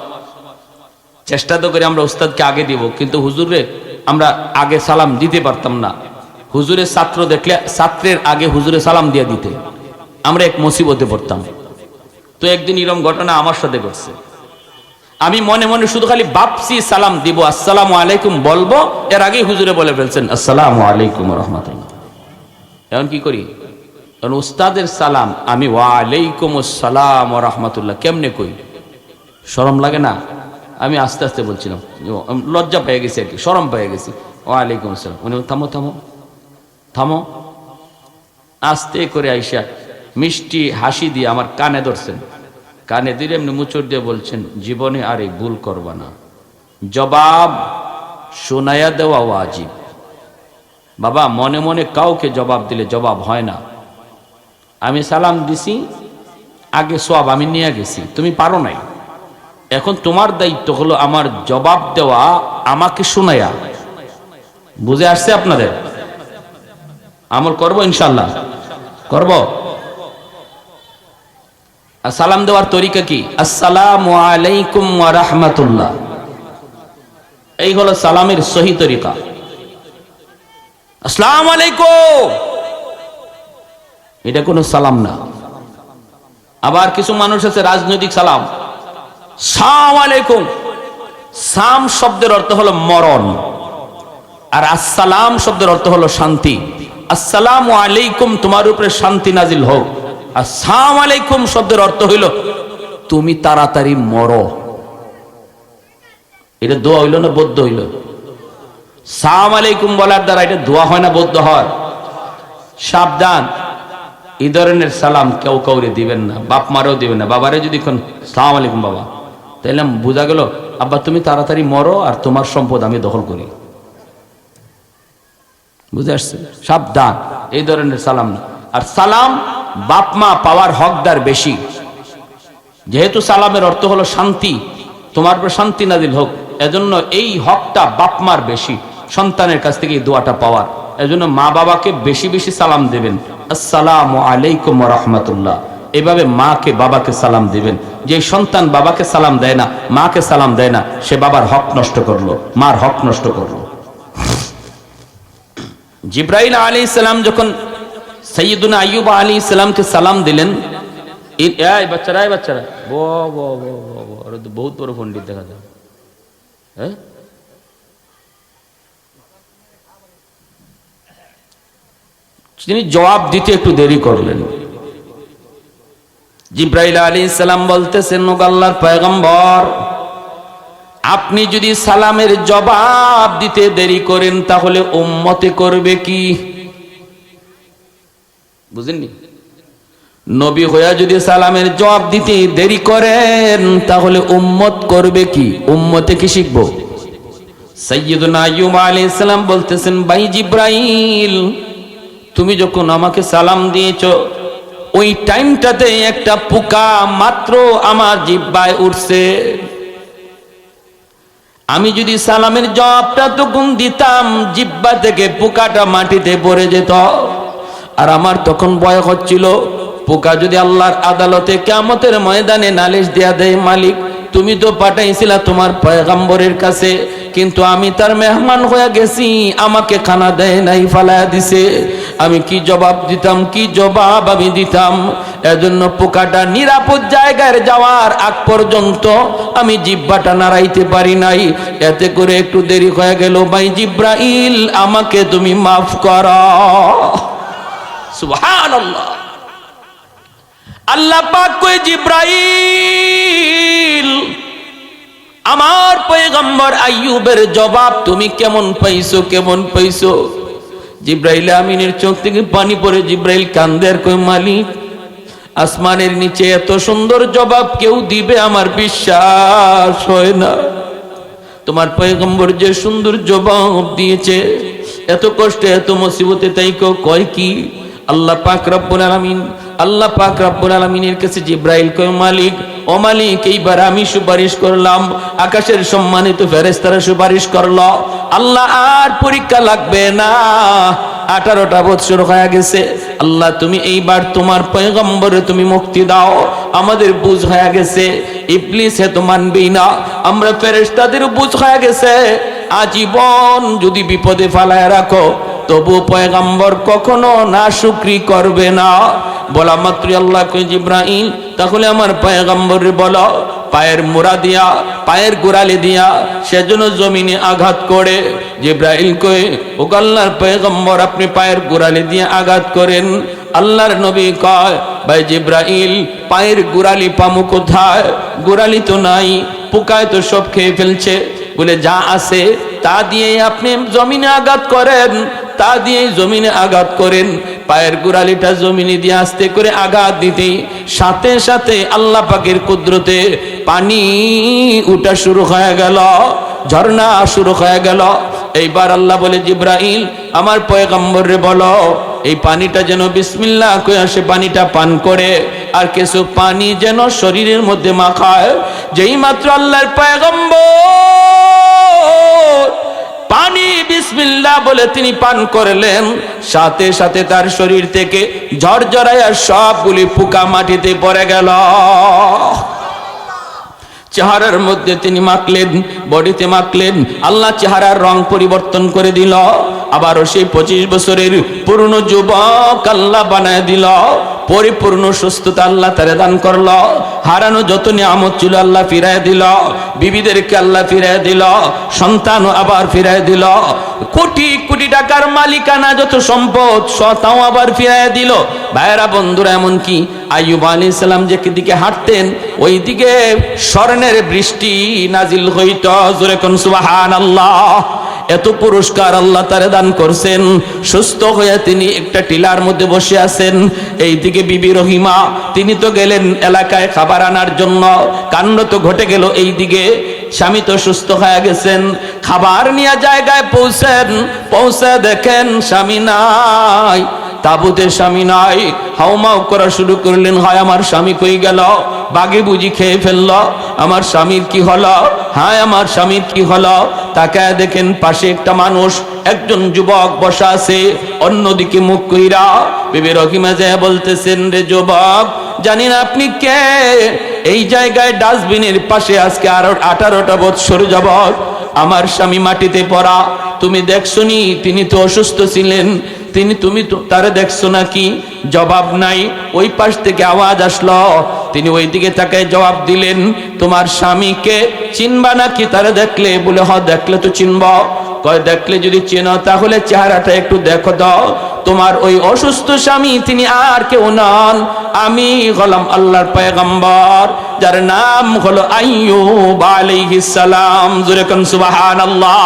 চেষ্টা তো করি আমরা উস্তাদকে আগে দিব, কিন্তু হুজুরে আমরা আগে সালাম দিতে পারতাম না। হুজুরের ছাত্র দেখলে ছাত্রের আগে হুজুরে সালাম দিয়ে দিতে, আমরা এক মুসিবতে পড়তাম। তো একদিন এরকম ঘটনা আমার সাথে ঘটছে। আমি মনে মনে শুধু খালি ভাবছি সালাম দিব, আসসালামু আলাইকুম বলবো, এর আগেই হুজুরে বলে ফেলছেন আসসালামু আলাইকুম রাহমাতুল্লাহ। এখন কি করি? কারণ উস্তাদের সালাম আমি ওয়ালাইকুম আসসালাম ওয়া রাহমাতুল্লাহ কেমনে কই? শরম লাগে না? আমি আস্তে আস্তে বলছিলাম, লজ্জা পেয়ে গেছি আর কি, শরম পেয়ে গেছি। ওয়ালাইকুম আসসালাম। উনি থামো থামো থামো, আস্তে করে আইসা মিষ্টি হাসি দিয়ে আমার কানে ধরছেন, কানে দিয়ে এমনি মুচড় দিয়ে বলছেন, জীবনে আর এই ভুল করবা না, জবাব শোনায়া দেওয়া ওয়াজিব। বাবা, মনে মনে কাউকে জবাব দিলে জবাব হয় না। আমি সালাম দিছি, আগে সওয়াব আমি নিয়ে গেছি, তুমি পারো নাই, এখন তোমার দায়িত্ব হলো আমার জবাব দেওয়া, আমাকে শোনায়া। বুঝে আসছে আপনাদের? আমল করবো ইনশাল্লাহ, করব। আর সালাম দেওয়ার তরিকা কি? আসসালামু আলাইকুম ওয়া রাহমাতুল্লাহ, এই হলো সালামের সহি তরিকা। আসসালামু আলাইকুম, এটা কোনো সালাম না। আবার কিছু মানুষ আছে রাজনৈতিক সালাম, সালাম আলাইকুম। সাম শব্দের অর্থ হলো মরণ, আর আসসালাম শব্দের অর্থ হলো শান্তি। আসসালামু আলাইকুম, তোমার উপরে শান্তি নাজিল হোক। আসসালামু আলাইকুম শব্দের অর্থ হইল তুমি তাড়াতাড়ি মরো। এটা দোয়া হইল না বদ্ধ হইল? সালাম আলাইকুম বলার দ্বারা এটা দোয়া হয় না বদ্ধ হয়? সাবধান, এই ধরনের সালাম কেউ কাউরে দিবেন না, বাপ মারেও দিবেন না। বাবারে যদি কোন সালাম আলাইকুম বাবা, তাইলে বোঝা গেল আব্বা তুমি তাড়াতাড়ি মরো আর তোমার সম্পদ আমি দখল করি। বুঝে আসছে? সাবধান, এই ধরনের সালাম না। আর সালাম বাপ মা পাওয়ার হকদার বেশি, যেহেতু সালামের অর্থ হলো শান্তি, তোমার উপর শান্তি নাজিল হোক, এজন্য এই হকটা বাপ মার বেশি, সন্তানের কাছ থেকে এই দোয়াটা পাওয়ার। এজন্য মা বাবাকে বেশি বেশি সালাম দেবেন, আসসালামু আলাইকুম ওয়া রাহমাতুল্লাহ। এভাবে মাকে বাবাকে সালাম দিবেন। যে সন্তান বাবাকে সালাম দেয় না, মাকে সালাম দেয় না, সে বাবার হক নষ্ট করলো, মার হক নষ্ট করলো। জিব্রাইল আলাইহিস সালাম যখন সাইয়্যিদুনা আইয়ুব আলাইহিস সালামকে সালাম দিলেন, এই বাচ্চারা, এই বাচ্চারা, বহুত বড় পণ্ডিত দেখা যায়, হ্যাঁ? তিনি জবাব দিতে একটু দেরি করলেন। জিব্রাইল আলাইহিস সালাম বলতেছেন, ও আল্লাহর পয়গম্বর, আপনি যদি সালামের জবাব দিতে দেরি করেন তাহলে উম্মতে করবে কি? বুঝেননি? নবী হইয়া যদি সালামের জবাব দিতে দেরি করেন তাহলে উম্মত করবে কি? উম্মতে কি শিখবো? সাইয়্যিদুনা আইয়ুব আলাইহিস সালাম বলতেছেন, ভাই জিব্রাইল, তুমি যখন আমাকে সালাম দিয়েছো ওই টাইমটাতে একটা পোকা মাত্র আমার জিহ্বায় উঠছে। আমি যদি সালামের জবাবটা তখন দিতাম, জিহ্বা থেকে পোকাটা মাটিতে পড়ে যেত। আর আমার তখন ভয় হচ্ছিল, পোকা যদি আল্লাহর আদালতে কিয়ামতের ময়দানে নালিশ দেয়া দেয়, মালিক তুমি তো পাঠাইছিলা তোমার পয়গম্বরের কাছে, কিন্তু আমি তার মেহমান হয়ে গেছি, আমাকে খানা দেয় নাই, ফালায়া দিছে। আমি কি জবাব দিতাম, কি জবাব আমি দিতাম? এজন্য পোকাটা নিরাপদ জায়গায় যাওয়ার আগ পর্যন্ত আমি জিহ্বাটা নাড়াইতে পারি নাই। এতে করে একটু দেরি হয়ে গেল। ভাই জিব্রাইল, আমাকে তুমি মাফ করো। সুবহানাল্লাহ। আল্লাহ পাক কয়, জিব্রাইল, আমার পয়গম্বর আইয়ুবের জবাব তুমি কেমন পাইছো, কেমন পাইছো? জিব্রাইল আমিনের চোখ থেকে পানি পড়ে জিব্রাইল কান্দে আর কয়, মালিক, আসমানের নিচে এত সুন্দর জবাব কেউ দিবে আমার বিশ্বাস হয় না। তোমার পয়গম্বর যে সুন্দর জবাব দিয়েছে, এত কষ্টে এত মুসিবতে, তাই কেউ কয় কি? আল্লাহ পাক রব্বুল আলামিন, আল্লাহ পাক রব্বুল আলামিনের কাছে জিব্রাইল কয়, মালিক, ও মালিক, এইবার আমি সুপারিশ করলাম, আকাশের সম্মানিত ফেরেশতারা সুপারিশ করলো, আল্লাহ আর পরীক্ষা লাগবে না, 18টা বছর হয়ে গেছে। আল্লাহ তুমি এইবার তোমার পয়গম্বরে তুমি মুক্তি দাও, আমাদের বুঝ হয়ে গেছে ইবলিস এত মানবেই না, আমরা ফেরেশতাদের বুঝ হয়ে গেছে আজীবন যদি বিপদে ফালায় রাখো তবু পয়গম্বর কখনো নাশুকরি করবে না। বলা মাত্র আল্লাহ কই জিব্রাইল তাহলে আমার পয়গম্বরে বলো পায়ের মোড়া দিয়া পায়ের গোড়ালি দিয়া সেজন্য জমিনে আঘাত করে। জিব্রাইল কই ও আল্লাহর পয়গম্বর আপনি পায়ের গোড়ালি দিয়ে আঘাত করেন। আল্লাহর নবী কয় ভাই জিব্রাইল পায়ের গোড়ালি পামু কোথায়, গোড়ালি তো নাই, পোকায় তো সব খেয়ে ফেলছে। বলে যা আছে তা দিয়ে আপনি জমিনে আঘাত করেন, তা দিয়ে জমিনে আঘাত করেন। পায়ের গোড়ালিটা জমিনে দিয়ে আস্তে করে আঘাত দিতে সাথে সাথে আল্লাহ পাকের কুদরতে পানি উঠা শুরু হয়ে গেল, ঝর্ণা শুরু হয়ে গেল। এইবার আল্লাহ বলে জিব্রাইল আমার পয়গম্বরে বলো এই পানিটা যেন বিসমিল্লাহ কয়ে সে পানিটা পান করে আর কিছু পানি যেন শরীরের মধ্যে মাখায়। যেই মাত্র আল্লাহর পয়গম্বর পানি বিসমিল্লাহ বলে তিনি পান করলেন, সাথে সাথে তার শরীর থেকে ঝরঝরাইয়া সবগুলি পোকা মাটিতে পড়ে গেল। চেহারার মধ্যে তিনি মাখলেন, বডিতে মাখলেন, আল্লাহ চেহারার রং পরিবর্তন করে দিল। আবারও সেই 25 বছরের পুরনো যুবক আল্লাহ বানায় দিল, পরিপূর্ণ সুস্থতা আল্লাহ তারে দান করল। হারানো যত নিয়ামত ছিল আল্লাহ ফিরায় দিল, বিবিদেরকে আল্লাহ ফিরায় দিল, সন্তানও আবার ফিরায় দিল, কোটি কোটি টাকার মালিকানা যত সম্পদ তাও আবার ফিরায় দিল। ভাইয়েরা বন্ধুরা এমনকি আইয়ুব আলাইহিস সালাম যেদিকে হাঁটতেন ওই দিকে স্বর্ণের বৃষ্টি নাজিল হইত। জোরে কোন সুবহানাল্লাহ। এত পুরস্কার আল্লাহ তারে দান করছেন। সুস্থ হয়ে তিনি একটা টিলার মধ্যে বসে আছেন, এইদিকে বিবি রহিমা তিনি তো গেলেন এলাকায় খাবার আনার জন্য, কাণ্ড তো ঘটে গেল এইদিকে স্বামী তো সুস্থ হয়ে গেছেন। খাবার নিয়ে জায়গায় পৌঁছে দেখেন স্বামী নাই, তাবুতে স্বামী নাই। হাউমাউ করা শুরু করলেন, হয় আমার স্বামী কই গেল, বাগে বুঝি খেয়ে ফেলল, আমার স্বামীর কি হলো, হায় আমার স্বামীর কি হলো। তাকায় দেখেন পাশে একটা মানুষ, একজন যুবক বসা আছে, অন্যদিকে মুখ কইরা। বিবি রহিমা যায় বলতেছেন রে যুবক জানি না আপনি কে, এই জায়গায় ডাস্টবিনের পাশে আজকে আরো 18টা বছর যাবত আমার স্বামী মাটিতে পড়া, তুমি দেখছনি? তিনি তো অসুস্থ ছিলেন, তুমি তো তারে দেখছো নাকি? জবাব নাই। ওই পাশ থেকে আওয়াজ আসলো, তিনি ওই দিকে তাকায় জবাব দিলেন তোমার স্বামীকে চিনবা নাকি তারে দেখলে? বলে হ দেখলে তো চিনব। কয় দেখলে যদি চেনো তাহলে চেহারাটা একটু দেখো দাও, তোমার ওই অসুস্থ স্বামী তিনি আর কেউ নন, আমি হলাম আল্লাহর পয়গম্বর যার নাম হলো আইয়ুব আলাইহিস সালাম। জোরে কোন সুবহানাল্লাহ।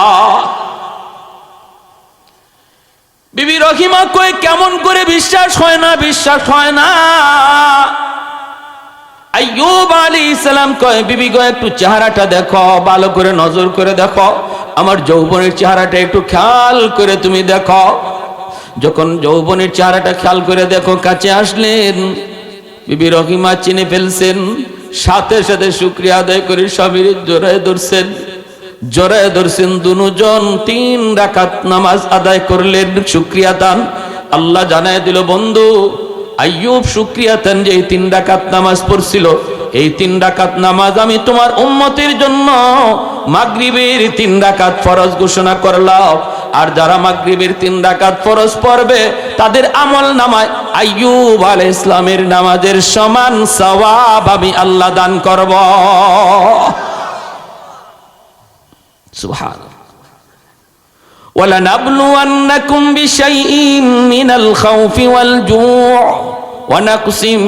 বিবি রহিমা কই কেমন করে বিশ্বাস হয় না, বিশ্বাস হয় না। আইয়ুব আলাইহিস সালাম কয় বিবি গো একটু চেহারাটা দেখো, ভালো করে নজর করে দেখো, আমার যৌবনের চেহারাটা একটু খেয়াল করে তুমি দেখো। যখন যৌবনের চেহারাটা খেয়াল করে দেখো কাছে আসলেন, বিবি রহিমা চিনে ফেলছেন, সাথে সাথে শুকরিয়া আদায় করে স্বামীর জড়ায় ধরছেন। দুজন 3 রাকাত নামাজ আদায় করলেন, শুকরিয়া দান। আল্লাহ জানায় দিল বন্ধু আইয়ুব শুকরিয়া দেন যে এই 3 রাকাত নামাজ পড়ছিল, এই 3 রাকাত নামাজ আমি তোমার উম্মতের জন্য মাগরিবের 3 রাকাত ফরজ ঘোষণা করলাম। আর যারা মাগরিবের 3 রাকাত ফরজ পড়বে তাদের আমল নামায় আইয়ুব আলাইহিস সালামের নামাজের সমান সওয়াব আমি আল্লাহ দান করব। সুবহানাল্লাহ। ওয়ালানাবলুওয়ান্নাকুম বিশাইইন মিনাল খাউফি ওয়াল জুউ' ওয়া নাকসিম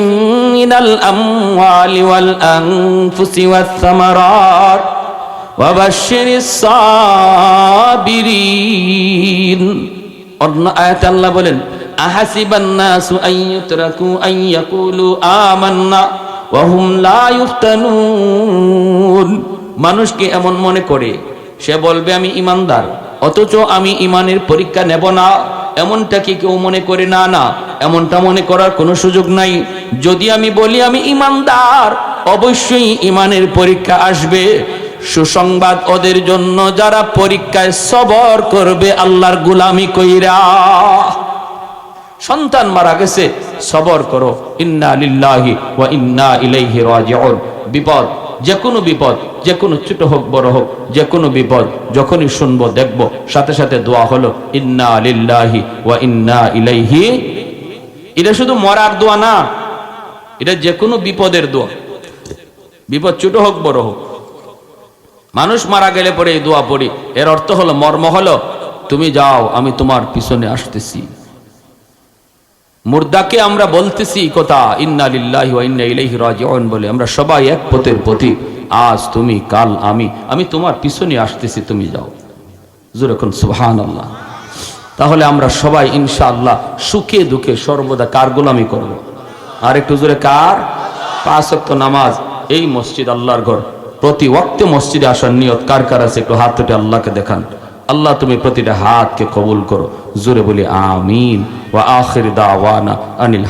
মিনাল আমওয়ালি ওয়াল আনফুসি ওয়াস সামারাত ওয়া বাশশিরিস সাবিরিন। অন্য আয়াতে আল্লাহ বলেন আহাসিবান নাসু আন ইউতরাকু আন ইয়াকুলু আমান্না ওয়া হুম লা ইফতানুন। মানুষ কি এমন মনে করে সে বলবে আমি ইমানদার, অথচ আমি ইমানের পরীক্ষা নেব না, এমনটা কি কেউ মনে করে? না না, এমনটা মনে করার কোনো সুযোগ নাই। যদি আমি বলি আমি ইমানদার, অবশ্যই ইমানের পরীক্ষা আসবে। সুসংবাদ ওদের জন্য যারা পরীক্ষায় সবর করবে আল্লাহর গোলামি কইরা। সন্তান মারা গেছে, সবর করো, ইন্না লিল্লাহি ওয়া ইন্না ইলাইহি রাজিউন। বিপদ, যে কোনো বিপদ, যে কোনো ছোট হোক বড় হোক, যে কোনো বিপদ যখনই শুনবো দেখবো, সাথে সাথে দোয়া হলো ইন্না লিল্লাহি ওয়া ইন্না ইলাইহি। এটা শুধু মরার দোয়া না, এটা যে কোনো বিপদের দোয়া। বিপদ ছোট হোক বড় হোক, মানুষ মারা গেলে পরে এই দোয়া পড়ি। এর অর্থ হলো, মর্ম হলো, তুমি যাও, আমি তোমার পিছনে আসতেছি। মুর্দাকে আমরা বলতেছি কথা ইন্না লিল্লাহি ওয়া ইন্না ইলাইহি রাজিউন বলে। আমরা সবাই এক পথের পথিক, আজ তুমি কাল আমি তোমার পিছনে আসতেছি, তুমি যাও। জোরে কোন সুবহানাল্লাহ। তাহলে আমরা সবাই ইনশাআল্লাহ সুখে দুঃখে সর্বদা কার গোলামি করব? আর একটু জোরে কার? 5 ওয়াক্ত নামাজ, এই মসজিদ আল্লাহর ঘর, প্রতি ওয়াক্তে মসজিদে আসার নিয়ত কার কার আছে? একটু হাত তুলে আল্লাহকে দেখান। আল্লাহ তুমি প্রতিটা হাতকে কবুল করো। জোরে বলি আমিন। ওয়া আখির দাওয়ানা আনিল